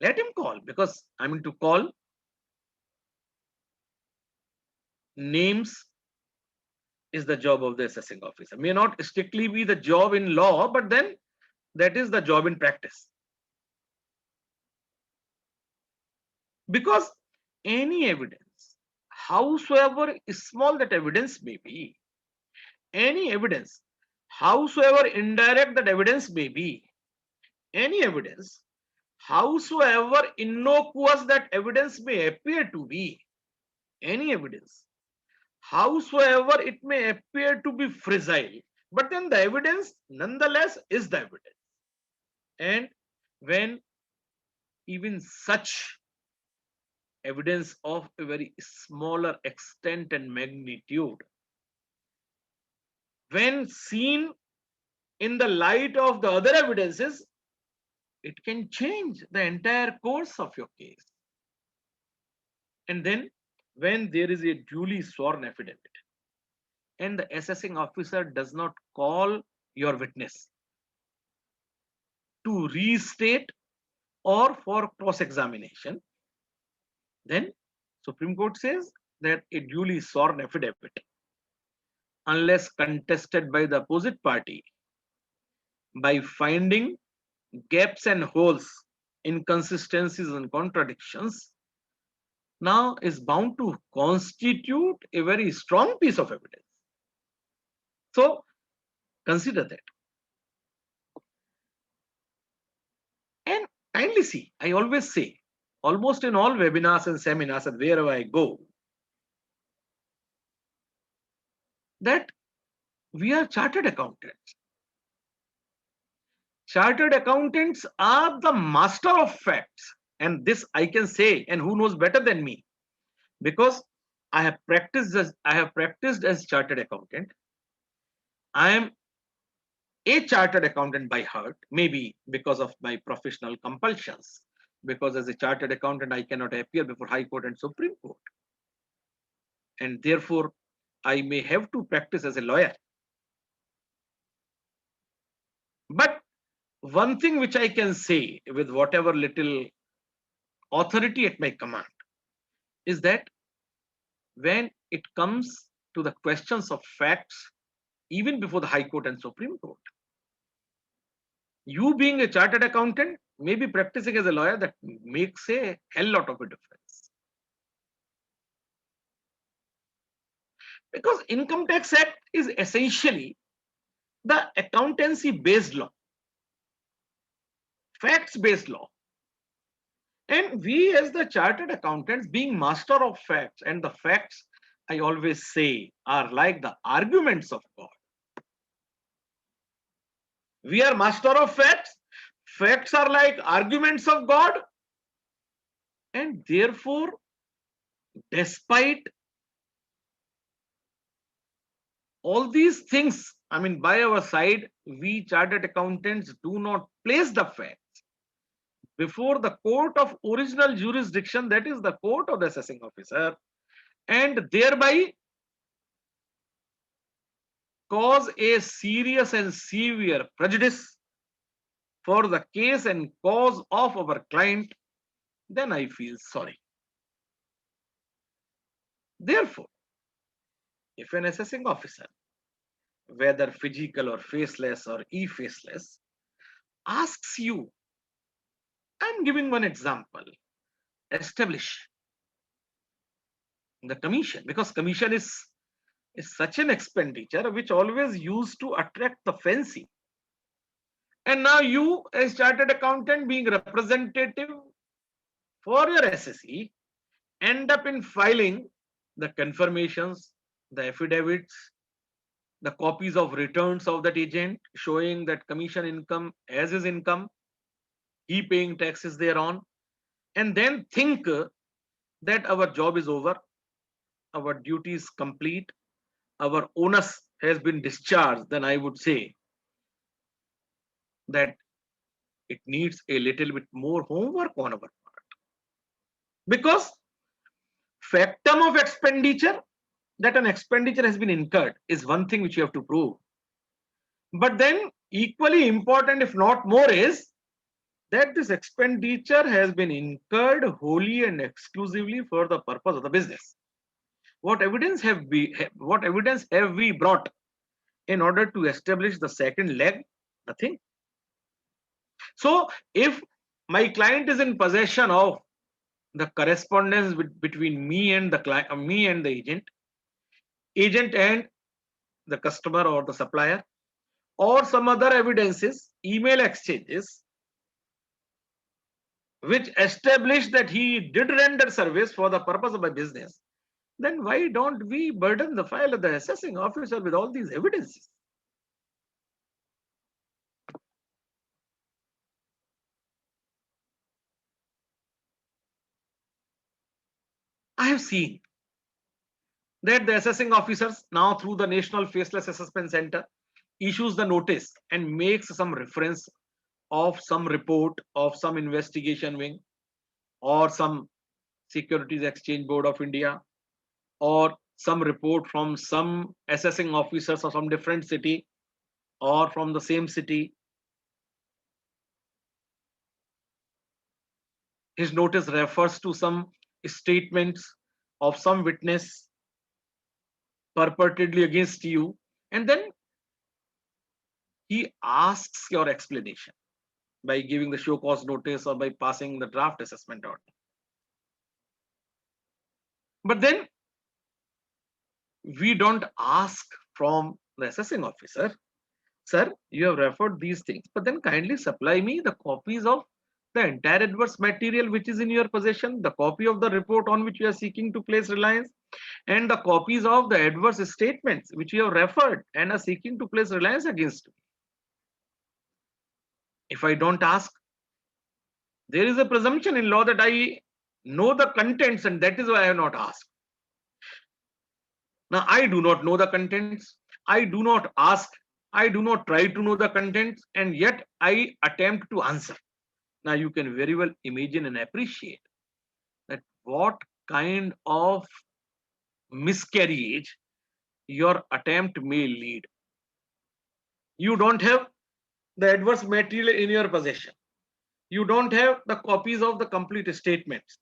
Let him call, because I mean, to call names is the job of the assessing officer. May not strictly be the job in law, but then that is the job in practice. Because any evidence, howsoever small that evidence may be, any evidence, howsoever indirect that evidence may be, any evidence, howsoever innocuous that evidence may appear to be, any evidence, howsoever it may appear to be fragile, but then the evidence nonetheless is the evidence. And when even such evidence of a very smaller extent and magnitude, when seen in the light of the other evidences, it can change the entire course of your case. And then when there is a duly sworn affidavit and the assessing officer does not call your witness to restate or for cross-examination, then Supreme Court says that a duly sworn affidavit, unless contested by the opposite party by finding gaps and holes, inconsistencies and contradictions, now is bound to constitute a very strong piece of evidence. So consider that. And kindly see, I always say, almost in all webinars and seminars and wherever I go, that we are chartered accountants. Chartered accountants are the master of facts. And this I can say, and who knows better than me, because I have practiced as chartered accountant. I am a chartered accountant by heart, maybe because of my professional compulsions, because as a chartered accountant, I cannot appear before High Court and Supreme Court. And therefore, I may have to practice as a lawyer. But one thing which I can say with whatever little authority at my command is that when it comes to the questions of facts, even before the High Court and Supreme Court, you being a chartered accountant, maybe practicing as a lawyer, that makes a hell lot of a difference. Because Income Tax Act is essentially the accountancy based law, facts based law. And we as the chartered accountants, being master of facts, and the facts, I always say, are like the arguments of God. We are master of facts. Facts are like arguments of God. And therefore, despite all these things, I mean, by our side, we chartered accountants do not place the facts before the court of original jurisdiction, that is the court of the assessing officer, and thereby cause a serious and severe prejudice for the case and cause of our client, then I feel sorry. Therefore, if an assessing officer, whether physical or faceless or e-faceless, asks you, I'm giving one example, establish the commission, because commission is such an expenditure which always used to attract the fancy. And now you, as chartered accountant, being representative for your SSE, end up in filing the confirmations, the affidavits, the copies of returns of that agent showing that commission income as his income, he paying taxes thereon, and then think that our job is over, our duty is complete, our onus has been discharged. Then I would say that it needs a little bit more homework on our part, because factum of expenditure, that an expenditure has been incurred, is one thing which you have to prove. But then equally important, if not more, is that this expenditure has been incurred wholly and exclusively for the purpose of the business. What evidence have we brought in order to establish the second leg? Nothing. So if my client is in possession of the correspondence between me and the client, me and the agent and the customer or the supplier, or some other evidences, email exchanges, which establish that he did render service for the purpose of my business, then why don't we burden the file of the assessing officer with all these evidences? I have seen that the assessing officers now, through the National Faceless Assessment Center, issues the notice and makes some reference of some report of some investigation wing or some Securities Exchange Board of India, or some report from some assessing officers of some different city or from the same city. His notice refers to some statements of some witness purportedly against you, and then he asks your explanation by giving the show cause notice or by passing the draft assessment order. But then we don't ask from the assessing officer, sir, you have referred these things, but then kindly supply me the copies of the entire adverse material which is in your possession, the copy of the report on which you are seeking to place reliance, and the copies of the adverse statements which you have referred and are seeking to place reliance against me. If I don't ask, there is a presumption in law that I know the contents, and that is why I have not asked. Now, I do not know the contents, I do not ask, I do not try to know the contents, and yet I attempt to answer. Now, you can very well imagine and appreciate that what kind of miscarriage your attempt may lead. You don't have the adverse material in your possession. You don't have the copies of the complete statements.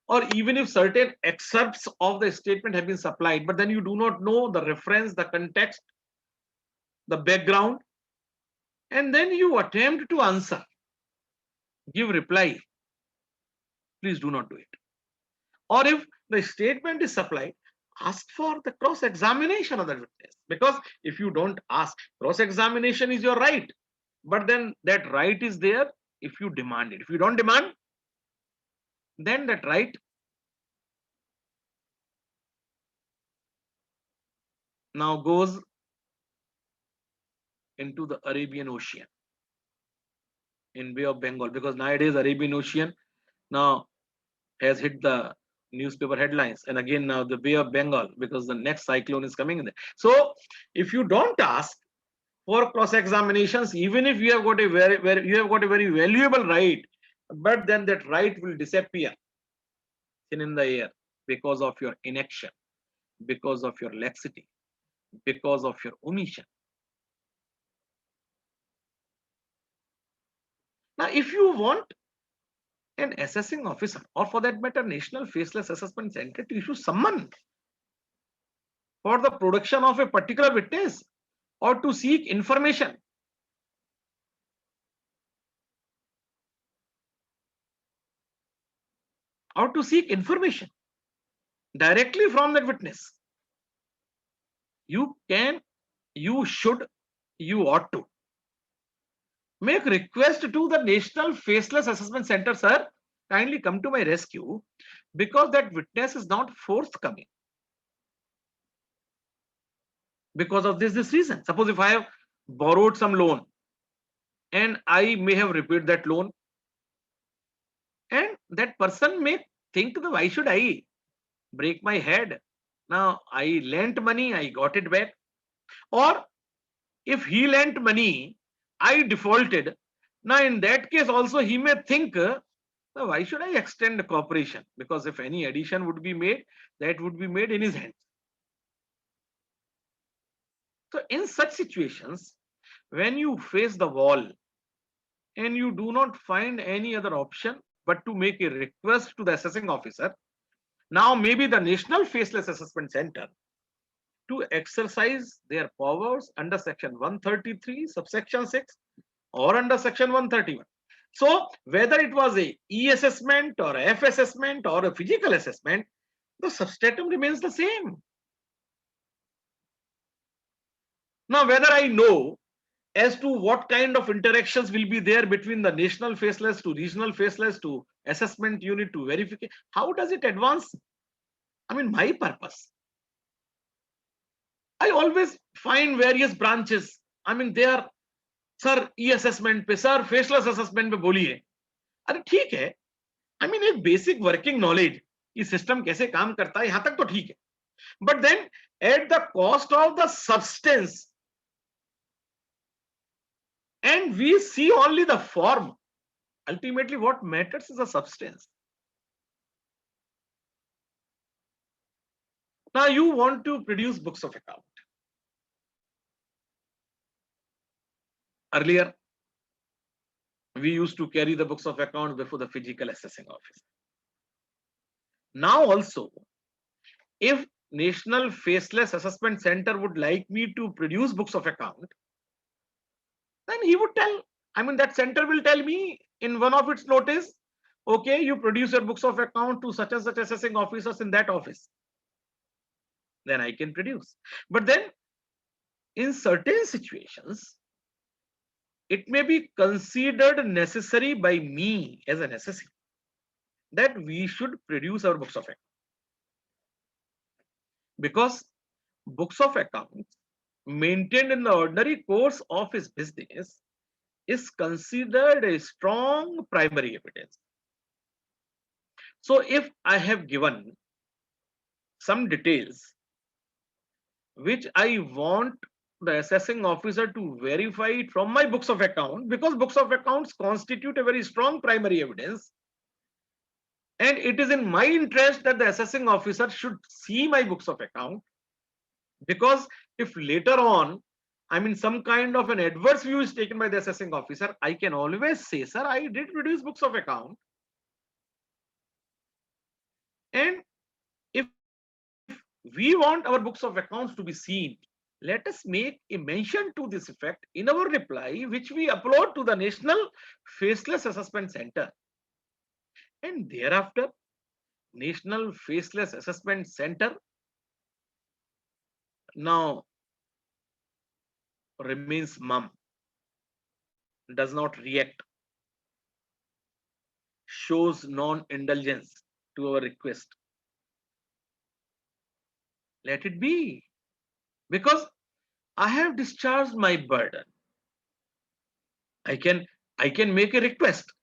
Or even if certain excerpts of the statement have been supplied, but then you do not know the reference, the context, the background, and then you attempt to answer, give reply. Please do not do it. Or if the statement is supplied, ask for the cross-examination of the witness, because if you don't ask, cross-examination is your right, but then that right is there if you demand it. If you don't demand, then that right now goes into the Arabian Ocean, in Bay of Bengal, because nowadays Arabian Ocean now has hit the newspaper headlines, and again now the Bay of Bengal, because the next cyclone is coming in there. So if you don't ask for cross-examinations, even if you have got a very valuable right, but then that right will disappear in the air because of your inaction, because of your laxity, because of your omission. Now, if you want an assessing officer, or for that matter, National Faceless Assessment Center, to issue summon for the production of a particular witness or to seek information or to seek information directly from that witness. You can, you should, you ought to make request to the National Faceless Assessment Center, sir, kindly come to my rescue, because that witness is not forthcoming. Because of this reason. Suppose if I have borrowed some loan and I may have repaid that loan, and that person may think that why should I break my head? Now I lent money, I got it back. Or if he lent money, I defaulted. Now in that case also he may think, why should I extend cooperation? Because if any addition would be made, that would be made in his hands. So in such situations, when you face the wall and you do not find any other option but to make a request to the assessing officer, now maybe the National Faceless Assessment Center to exercise their powers under section 133 subsection 6 or under section 131. So whether it was a E-assessment or F assessment or a physical assessment, the substratum remains the same. Now whether I know as to what kind of interactions will be there between the national faceless to regional faceless to assessment unit to verification, how does it advance? I mean, my purpose. I always find various branches. I mean, they are, sir, e-assessment पे, sir, faceless assessment पे बोलिए. अरे ठीक है. I mean, एक basic working knowledge, ये system कैसे काम करता है, यहाँ तक तो ठीक है. But then, at the cost of the substance, and we see only the form. Ultimately, what matters is the substance. Now you want to produce books of account. Earlier, we used to carry the books of account before the physical assessing officer. Now also, if National Faceless Assessment Center would like me to produce books of account, then he would tell, I mean, that center will tell me in one of its notice, okay, you produce your books of account to such and such assessing officers in that office. Then I can produce. But then in certain situations, it may be considered necessary by me as an assessing that we should produce our books of account. Because books of accounts maintained in the ordinary course of his business is considered a strong primary evidence. So if I have given some details which I want the assessing officer to verify it from my books of account, because books of accounts constitute a very strong primary evidence, and it is in my interest that the assessing officer should see my books of account, because if later on, I mean, some kind of an adverse view is taken by the assessing officer, I can always say, sir, I did produce books of account. And if we want our books of accounts to be seen, let us make a mention to this effect in our reply, which we upload to the National Faceless Assessment Center. And thereafter, National Faceless Assessment Center now remains mum, does not react, shows non-indulgence to our request. Let it be, because I have discharged my burden. I can make a request.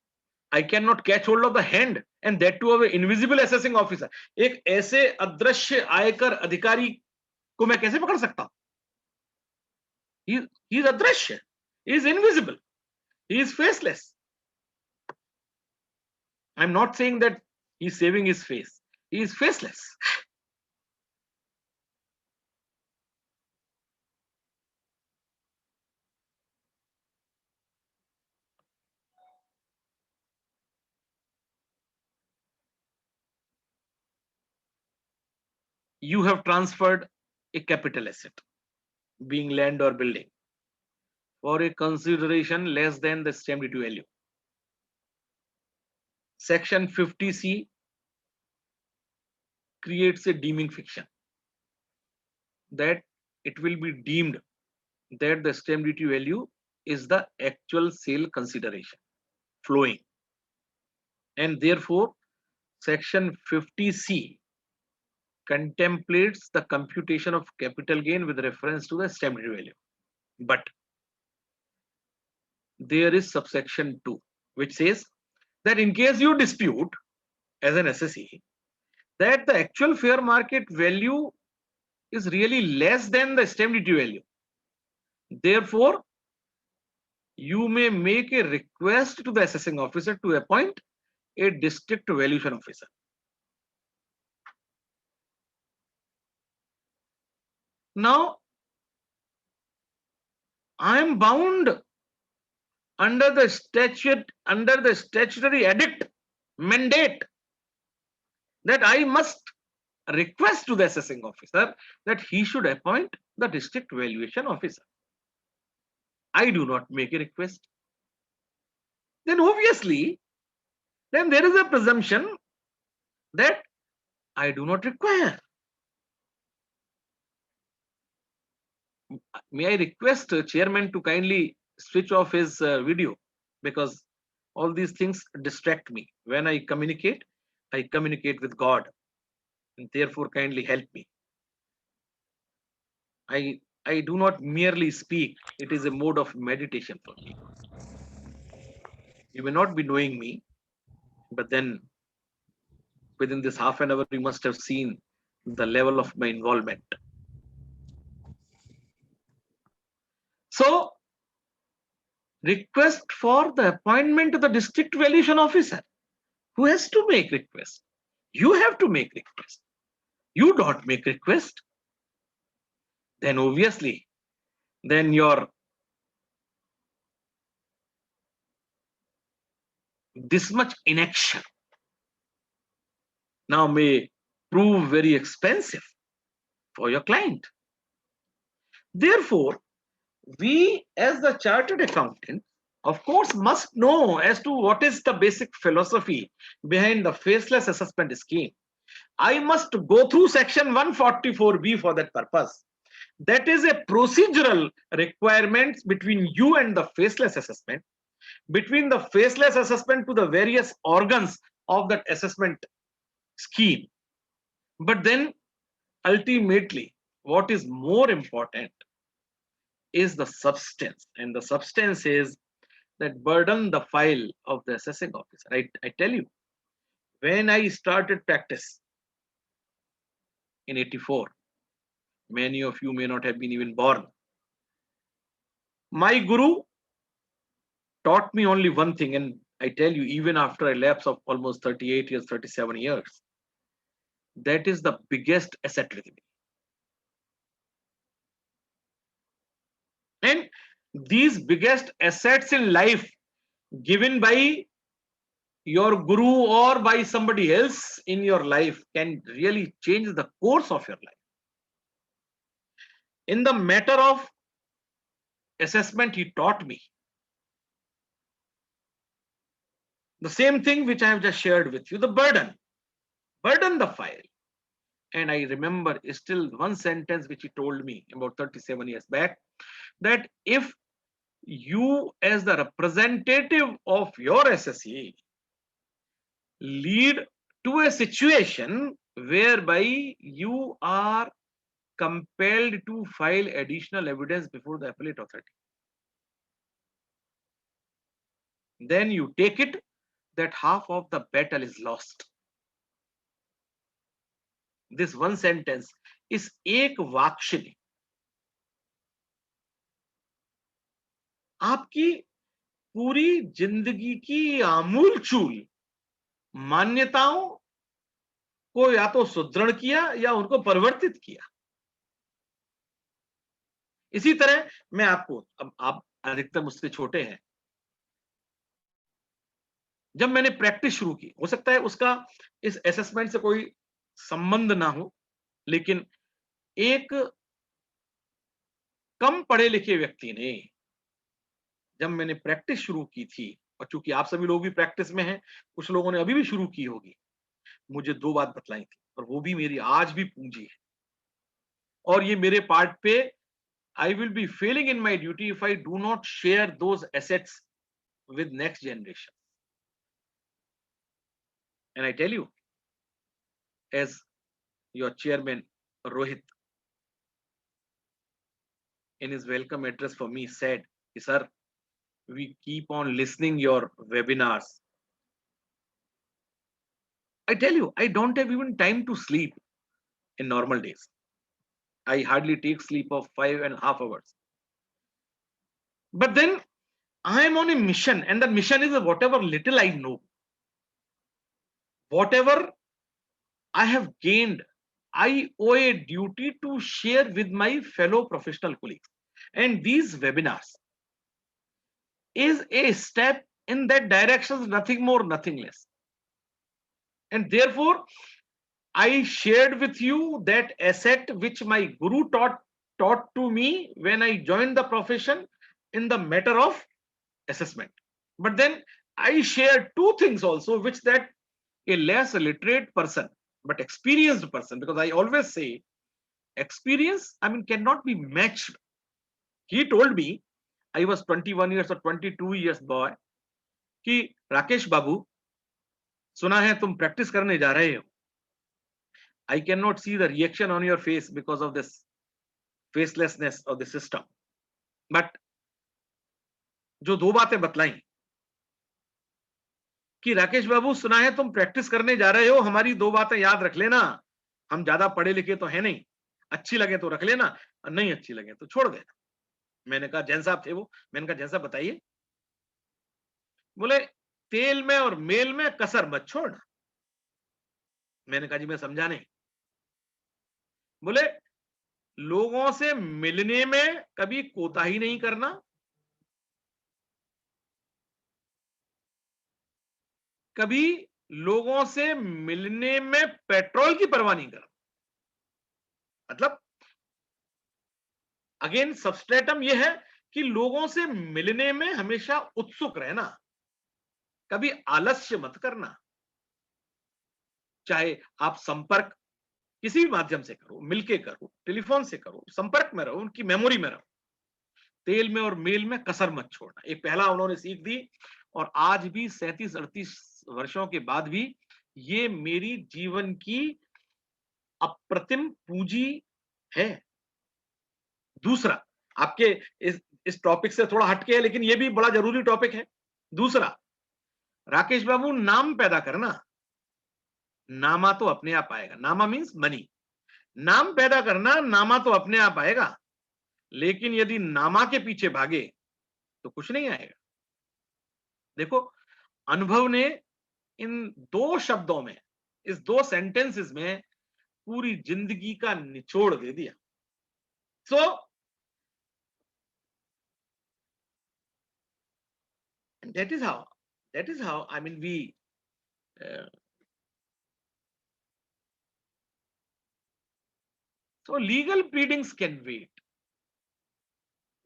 I cannot catch hold of the hand, and that to our invisible assessing officer. एक ऐसे अदृश्य आयकर अधिकारी को मैं कैसे पकड़ सकता हूं? He is अदृश्य. He is invisible. He is faceless. I'm not saying that he's saving his face. He is faceless. You have transferred a capital asset, being land or building, for a consideration less than the stamp duty value. Section 50C creates a deeming fiction, that it will be deemed that the stamp duty value is the actual sale consideration flowing, and therefore section 50C contemplates the computation of capital gain with reference to the stamp duty value. But there is subsection 2 which says that in case you dispute as an assessee that the actual fair market value is really less than the stamp duty value, therefore you may make a request to the assessing officer to appoint a district valuation officer. Now I am bound under the statutory edict mandate that I must request to the assessing officer that he should appoint the district valuation officer. I do not make a request. Then obviously, then there is a presumption that I do not require. May I request chairman to kindly switch off his video, because all these things distract me. When I communicate with God, and therefore kindly help me. I do not merely speak, it is a mode of meditation for me. You may not be knowing me, but then within this half an hour, you must have seen the level of my involvement. So, request for the appointment of the district valuation officer. Who has to make request? You have to make request. You don't make request, then obviously, then your this much inaction now may prove very expensive for your client. Therefore, we as the chartered accountant, of course, must know as to what is the basic philosophy behind the faceless assessment scheme. I must go through section 144B for that purpose. That is a procedural requirement between you and the faceless assessment, between the faceless assessment to the various organs of that assessment scheme. But then ultimately, what is more important is the substance, and the substance is that burden the file of the assessing officer. I tell you, when I started practice in 84, many of you may not have been even born. My guru taught me only one thing, and I tell you, even after a lapse of almost 38 years, 37 years, that is the biggest asset with me. And these biggest assets in life given by your guru or by somebody else in your life can really change the course of your life. In the matter of assessment, he taught me the same thing which I have just shared with you, the burden the file. And I remember still one sentence which he told me about 37 years back, that if you as the representative of your assessee lead to a situation whereby you are compelled to file additional evidence before the appellate authority, then you take it that half of the battle is lost. This one sentence is एक वाक्य ने आपकी पूरी जिंदगी की आमूल-चूल मान्यताओं को या तो सुदृढ़ किया या उनको परिवर्तित किया। इसी तरह मैं आपको, अब आप अधिकतर मुझसे छोटे हैं, जब मैंने प्रैक्टिस शुरू की, हो सकता है उसका इस असेसमेंट से कोई संबंध ना हो, लेकिन एक कम पढ़े लिखे व्यक्ति ने, जब मैंने प्रैक्टिस शुरू की थी, और चूंकि आप सभी लोग भी प्रैक्टिस में हैं, कुछ लोगों ने अभी भी शुरू की होगी, मुझे 2 बात बतलाई थी और वो भी मेरी आज भी पूंजी है, और ये मेरे पार्ट पे I will be failing in my duty if I do not share those assets with next generation. And I tell you, as your chairman Rohit in his welcome address for me said, sir, we keep on listening your webinars. I tell you, I don't have even time to sleep in normal days. I hardly take sleep of 5.5 hours. But then I am on a mission, and the mission is whatever little I know, whatever I have gained, I owe a duty to share with my fellow professional colleagues. And these webinars is a step in that direction, nothing more, nothing less. And therefore, I shared with you that asset which my guru taught to me when I joined the profession in the matter of assessment. But then I shared 2 things also, which that a less literate person but experienced person, because I always say experience, I mean, cannot be matched. He told me, I was 21 years or 22 years boy, कि राकेश बाबू, सुना है तुम practice करने जा रहे हो. I cannot see the reaction on your face because of this facelessness of the system. But जो 2 बातें बतलाई कि राकेश बाबू, सुना है तुम प्रैक्टिस करने जा रहे हो, हमारी 2 बातें याद रख लेना. हम ज्यादा पढ़े लिखे तो है नहीं, अच्छी लगे तो रख लेना, नहीं अच्छी लगे तो छोड़ देना. मैंने कहा, जैन साहब थे वो, मैंने कहा जैन साहब बताइए. बोले, तेल में और मेल में कसर मत छोड़ना. मैंने कहा जी मैं समझा नहीं. बोले, लोगों से मिलने में कभी कोताही नहीं करना, कभी लोगों से मिलने में पेट्रोल की परवाह नहीं करना. मतलब अगेन सबस्ट्रेटम यह है कि लोगों से मिलने में हमेशा उत्सुक रहना, कभी आलस्य मत करना. चाहे आप संपर्क किसी भी माध्यम से करो, मिलके करो, टेलीफोन से करो, संपर्क में रहो, उनकी मेमोरी में रहो. तेल में और मेल में कसर मत छोड़ना, ये पहला उन्होंने सीख दी. और आज भी 37-38 वर्षों के बाद भी ये मेरी जीवन की अप्रतिम पूंजी है. दूसरा, आपके इस टॉपिक से थोड़ा हटके है, लेकिन ये भी बड़ा जरूरी टॉपिक है. दूसरा, राकेश बाबू, नाम पैदा करना, नामा तो अपने आप आएगा. नामा मीन्स मनी. नाम पैदा करना, नामा तो अपने आप आएगा, लेकिन यदि नामा के पीछे भागे तो कुछ नहीं आएगा. देखो, अनुभव ने इन 2 शब्दों में, इस 2 सेंटेंसेस में पूरी जिंदगी का निचोड़ दे दिया. सो that is how I mean we so legal pleadings can wait.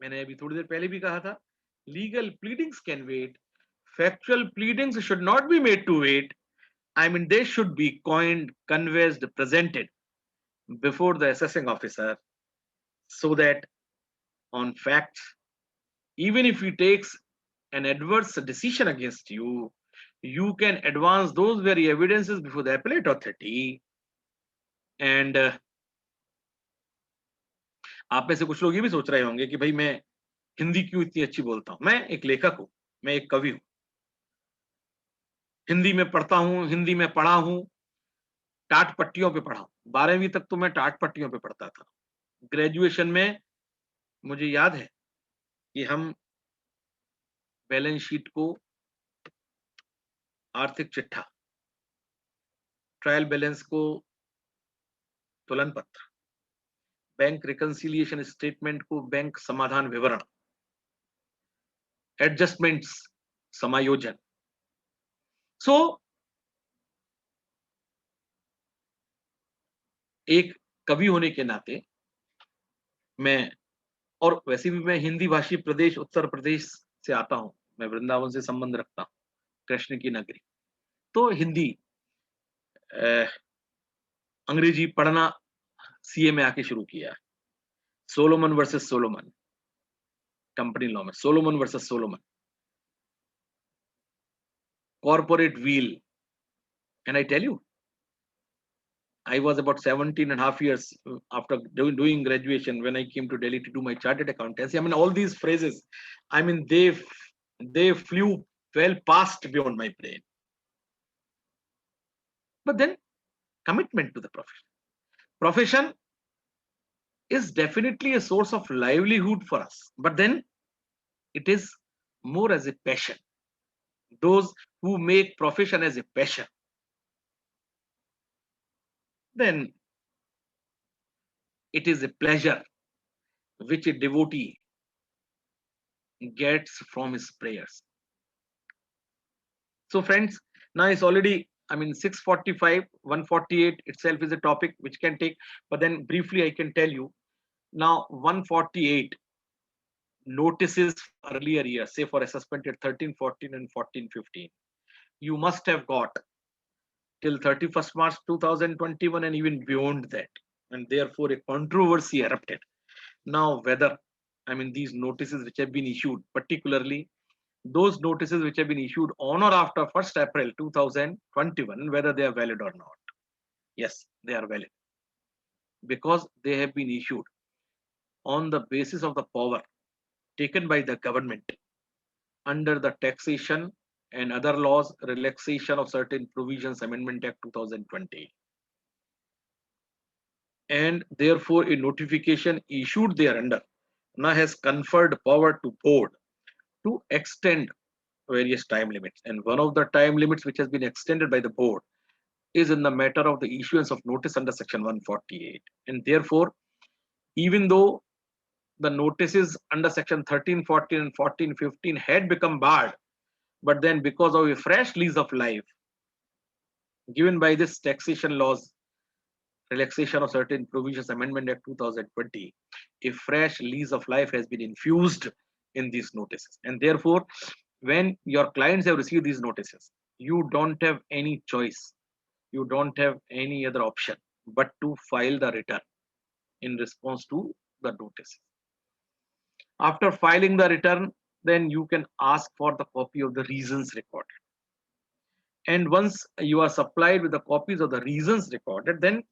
मैंने अभी थोड़ी देर पहले भी कहा था, legal pleadings can wait. Factual pleadings should not be made to wait. I mean, they should be coined, conveyed, presented before the assessing officer, so that on facts, even if he takes an adverse decision against you, you can advance those very evidences before the appellate authority. And आप में से कुछ लोग ये भी सोच रहे होंगे कि भाई मैं हिंदी क्यों इतनी अच्छी बोलता हूं. मैं एक लेखक हूं, मैं एक कवि हूं, हिंदी में पढ़ता हूं, हिंदी में पढ़ा हूं, टाट पट्टियों पे पढ़ा हूं. 12वीं तक तो मैं टाट पट्टियों पे पढ़ता था. ग्रेजुएशन में मुझे याद है कि हम बैलेंस शीट को, आर्थिक चिट्ठा, ट्रायल बैलेंस को तुलन पत्र, बैंक रिकंसिलिएशन स्टेटमेंट को बैंक समाधान विवरण, एडजस्टमेंट्स समायोजन. सो एक कवि होने के नाते मैं, और वैसे भी मैं हिंदी भाषी प्रदेश उत्तर प्रदेश से आता हूं, मैं वृंदावन से संबंध रखता हूं, कृष्ण की नगरी, तो हिंदी अंग्रेजी पढ़ना सीए में आके शुरू किया। Salomon versus Salomon, company law में Salomon versus Salomon, corporate veil, and I tell you, I was about 17.5 years after doing graduation when I came to Delhi to do my chartered accountancy. I mean, all these phrases, I mean, they flew well past beyond my brain. But then, commitment to the profession. Profession is definitely a source of livelihood for us, but then it is more as a passion. Those who make profession as a passion, then it is a pleasure which a devotee gets from his prayers. So friends, now it's already, I mean, 6:45, 148 itself is a topic which can take, but then briefly I can tell you, now 148 notices earlier years, say for assessment at 13, 14 and 14, 15. You must have got till 31st March 2021 and even beyond that. And therefore a controversy erupted. Now whether, I mean, these notices which have been issued, particularly those notices which have been issued on or after 1st April 2021, whether they are valid or not. Yes, they are valid because they have been issued on the basis of the power taken by the government under the Taxation and Other Laws Relaxation of Certain Provisions Amendment Act 2020. And therefore a notification issued thereunder now has conferred power to board to extend various time limits, and one of the time limits which has been extended by the board is in the matter of the issuance of notice under section 148. And therefore, even though the notices under section 13, 14 and 14, 15 had become barred, but then because of a fresh lease of life given by this Taxation Laws Relaxation of Certain Provisions Amendment Act 2020, a fresh lease of life has been infused in these notices. And therefore, when your clients have received these notices, you don't have any choice, you don't have any other option but to file the return in response to the notice. After filing the return, then you can ask for the copy of the reasons recorded. And once you are supplied with the copies of the reasons recorded, then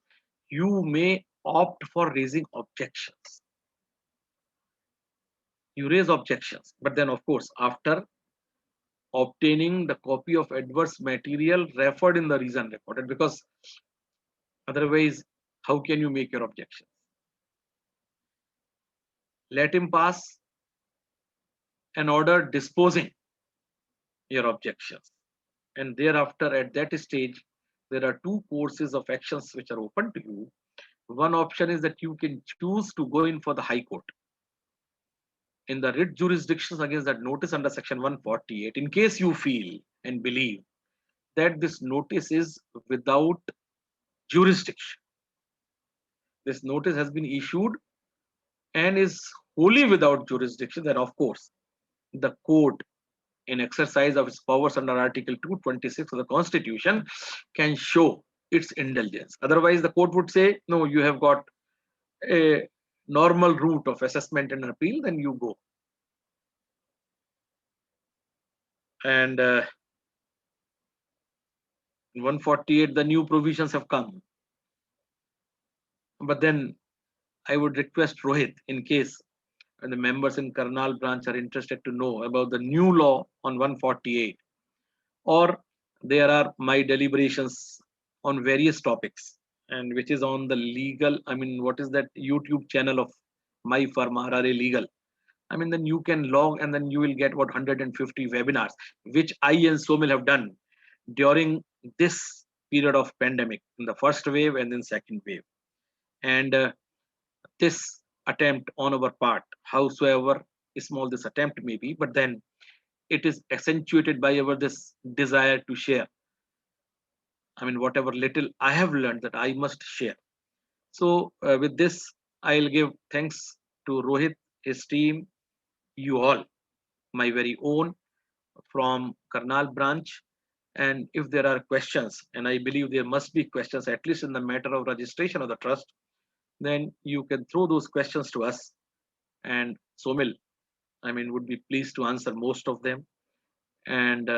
you may opt for raising objections. You raise objections, but then of course, after obtaining the copy of adverse material referred in the reason recorded, because otherwise, how can you make your objections? Let him pass an order disposing your objections. And thereafter, at that stage, there are two courses of actions which are open to you. One option is that you can choose to go in for the High Court. In the writ jurisdictions against that notice under section 148, in case you feel and believe that this notice is without jurisdiction, this notice has been issued and is wholly without jurisdiction, then of course, the court, in exercise of its powers under Article 226 of the Constitution, can show its indulgence. Otherwise, the court would say, no, you have got a normal route of assessment and appeal, then you go. And in 148, the new provisions have come. But then I would request Rohit, in case the members in Karnal branch are interested to know about the new law on 148, or there are my deliberations on various topics, and which is on the legal, I mean, what is that YouTube channel of my firm, RRA Legal. I mean, then you can log and then you will get what 150 webinars, which I and Somil have done during this period of pandemic, in the first wave and then second wave. And this attempt on our part, howsoever small this attempt may be, but then it is accentuated by our this desire to share. I mean, whatever little I have learned that I must share. So with this, I'll give thanks to Rohit, his team, you all, my very own from Karnal branch, And if there are questions, and I believe there must be questions, at least in the matter of registration of the trust, then you can throw those questions to us. And Somil, I mean, would be pleased to answer most of them. And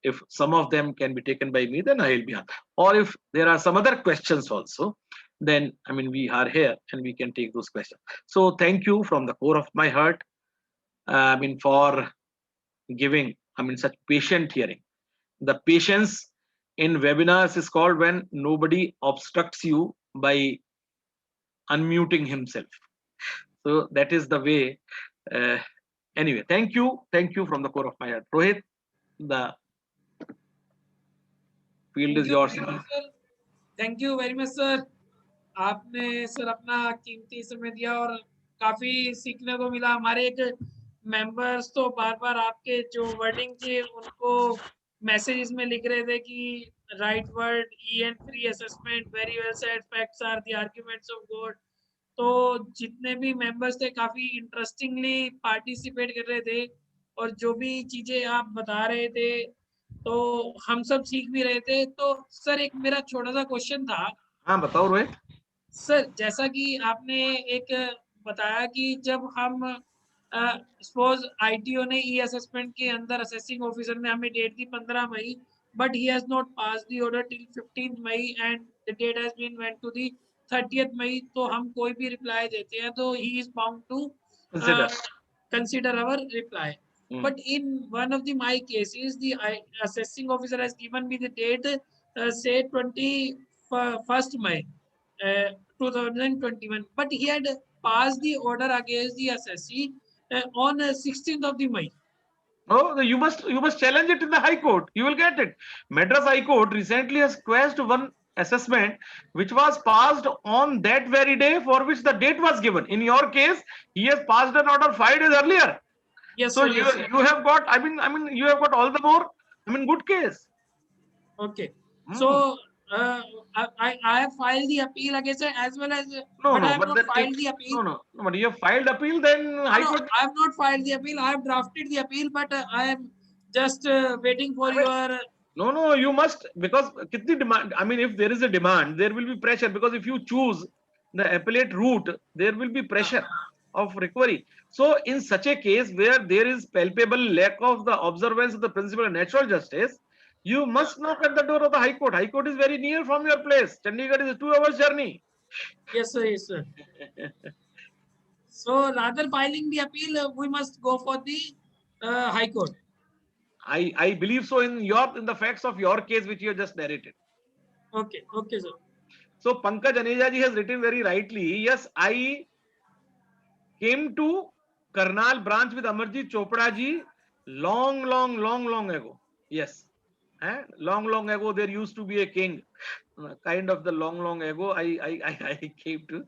if some of them can be taken by me, then I will be on. Or if there are some other questions also, then I mean, we are here and we can take those questions. So thank you from the core of my heart. I mean, for giving, I mean, such patient hearing. The patience in webinars is called when nobody obstructs you by unmuting himself. So that is the way. Anyway, thank you from the core of my heart. Rohit, the field is yours. Thank you very much sir. आपने sir अपना कीमती समय दिया और काफी सीखने को मिला. हमारे एक मेंबर्स तो बार बार आपके जो वर्डिंग थे उनको मैसेजेस में लिख रहे थे कि right word, EN3 assessment, very well said, facts are the arguments of God. तो जितने भी मेंबर्स थे काफी इंटरेस्टिंगली पार्टिसिपेट कर रहे थे और जो भी चीजें आप बता रहे थे तो हम सब सीख भी रहे थे. तो सर एक मेरा छोटा सा क्वेश्चन था. हाँ बताओ रोहित. सर जैसा कि आपने एक बताया कि जब हम सपोज ITO ने असेसमेंट के अंदर असेसिंग ऑफिसर ने हमें डेट दी 15 मई, but he has not pass the order till 15th May and the date has been went to the 30th May. तो हम कोई भी रिप्लाई देते हैं तो he is bound to consider our reply. But in one of the my cases, the assessing officer has given me the date, say 21st May 2021, but he had passed the order against the assessee on 16th of the May. Oh, you must challenge it in the High Court. You will get it. Madras High Court recently has quashed one assessment which was passed on that very day for which the date was given. In your case, he has passed an order 5 days earlier. Yes, So sir, you yes, sir. you have got, I mean you have got all the more, I mean, good case. Okay. So I have filed the appeal against it as well as but I have not filed the appeal. No, but you have filed appeal, then High Court. I have not filed the appeal. I have drafted the appeal, but I am just waiting for your. No, you must, because kitni demand, I mean, if there is a demand, there will be pressure, because if you choose the appellate route, there will be pressure of recovery. So in such a case where there is palpable lack of the observance of the principle of natural justice, you must knock at the door of the High Court. High Court is very near from your place. Chandigarh is a 2 hours journey. Yes, sir. Yes, sir. So rather filing the appeal, we must go for the High Court. I believe so in the facts of your case which you have just narrated. Okay, okay, sir. So Pankaj Aneja ji has written very rightly. Yes, I came to Karnal branch with Amarjit Chopra ji long ago. Yes, long ago there used to be a king. Kind of the long ago I came to.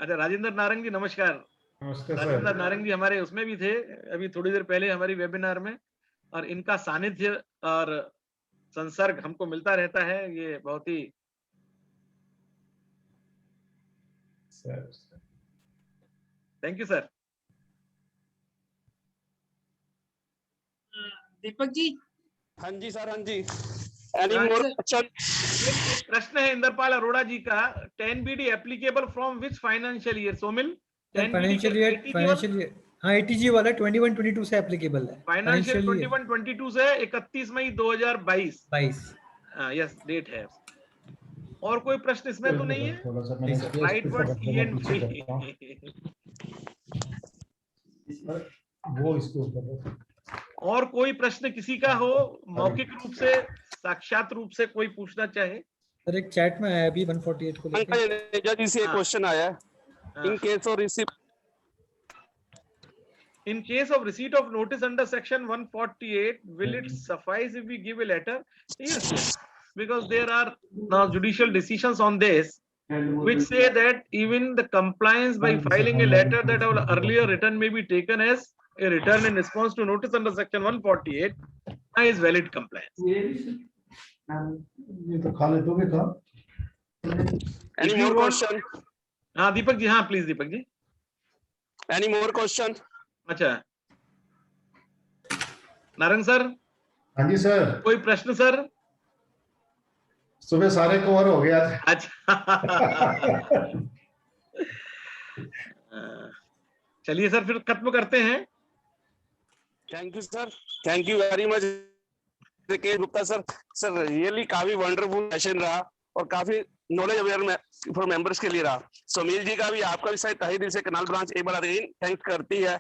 अच्छा राजेंद्र नारंग जी नमस्कार. राजेंद्र नारंग जी हमारे उसमें भी थे अभी थोड़ी देर पहले हमारी वेबिनार में, और इनका सानिध्य और संसर्ग हमको मिलता रहता है. ये बहुत ही थैंक यू सर. दीपक जी. हाँ जी सर, हाँ जी. Any more question? प्रश्न है इंद्रपाल अरोड़ा जी का. 10BD applicable from which financial year? Somil, financial year हाँ 80G वाला 21-22 से एप्लीकेबल है. फाइनेंशियल 21-22 से 31 मई 2022. यस, डेट है. और कोई प्रश्न इसमें तो नहीं है? Right word EN3. वो इसको और कोई प्रश्न किसी का हो, मौखिक रूप से, साक्षात रूप से कोई पूछना चाहे? सर एक चैट में आया अभी 148 को लेके. जज से क्वेश्चन आया है. In case of receipt, in case of receipt of notice under section 148, will it suffice if we give a letter? Yes, because there are now judicial decisions on this which say that even the compliance by filing a letter that our earlier written may be taken as a return in response to notice under section 148 is valid compliance. any more question? Deepak ji, हाँ please Deepak ji. Any more question? अच्छा Narang sir, हाँ जी sir, कोई प्रश्न sir? सुबह सारे cover हो गया था। अच्छा चलिए सर फिर खत्म करते हैं। Thank you sir, thank you very much के गुप्ता सर। सर रियली काफी वंडरफुल सेशन रहा और काफी नॉलेज अवेयर फॉर मेंबर्स के लिए रहा। सुनील जी का भी, आपका भी शायद तहे दिल से करनाल ब्रांच एक बार अगेन थैंक्स करती है।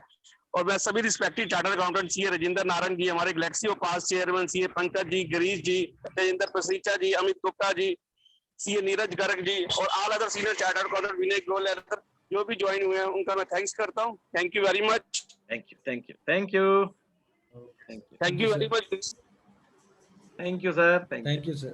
और मैं सभी respective chartered accountant CA Rajendra Narang ji, हमारे galaxy of past chairman CA Pankaj ji, Girish ji, Tejendra Prasicha ji, Amit Gupta ji, CA Neeraj Garg ji और all other senior chartered accountant Vinay Goyal जो भी ज्वाइन हुए हैं उनका मैं थैंक्स करता हूँ। Thank you very much. Thank you thank you thank you thank you very much. Thank you sir. Thank you, sir.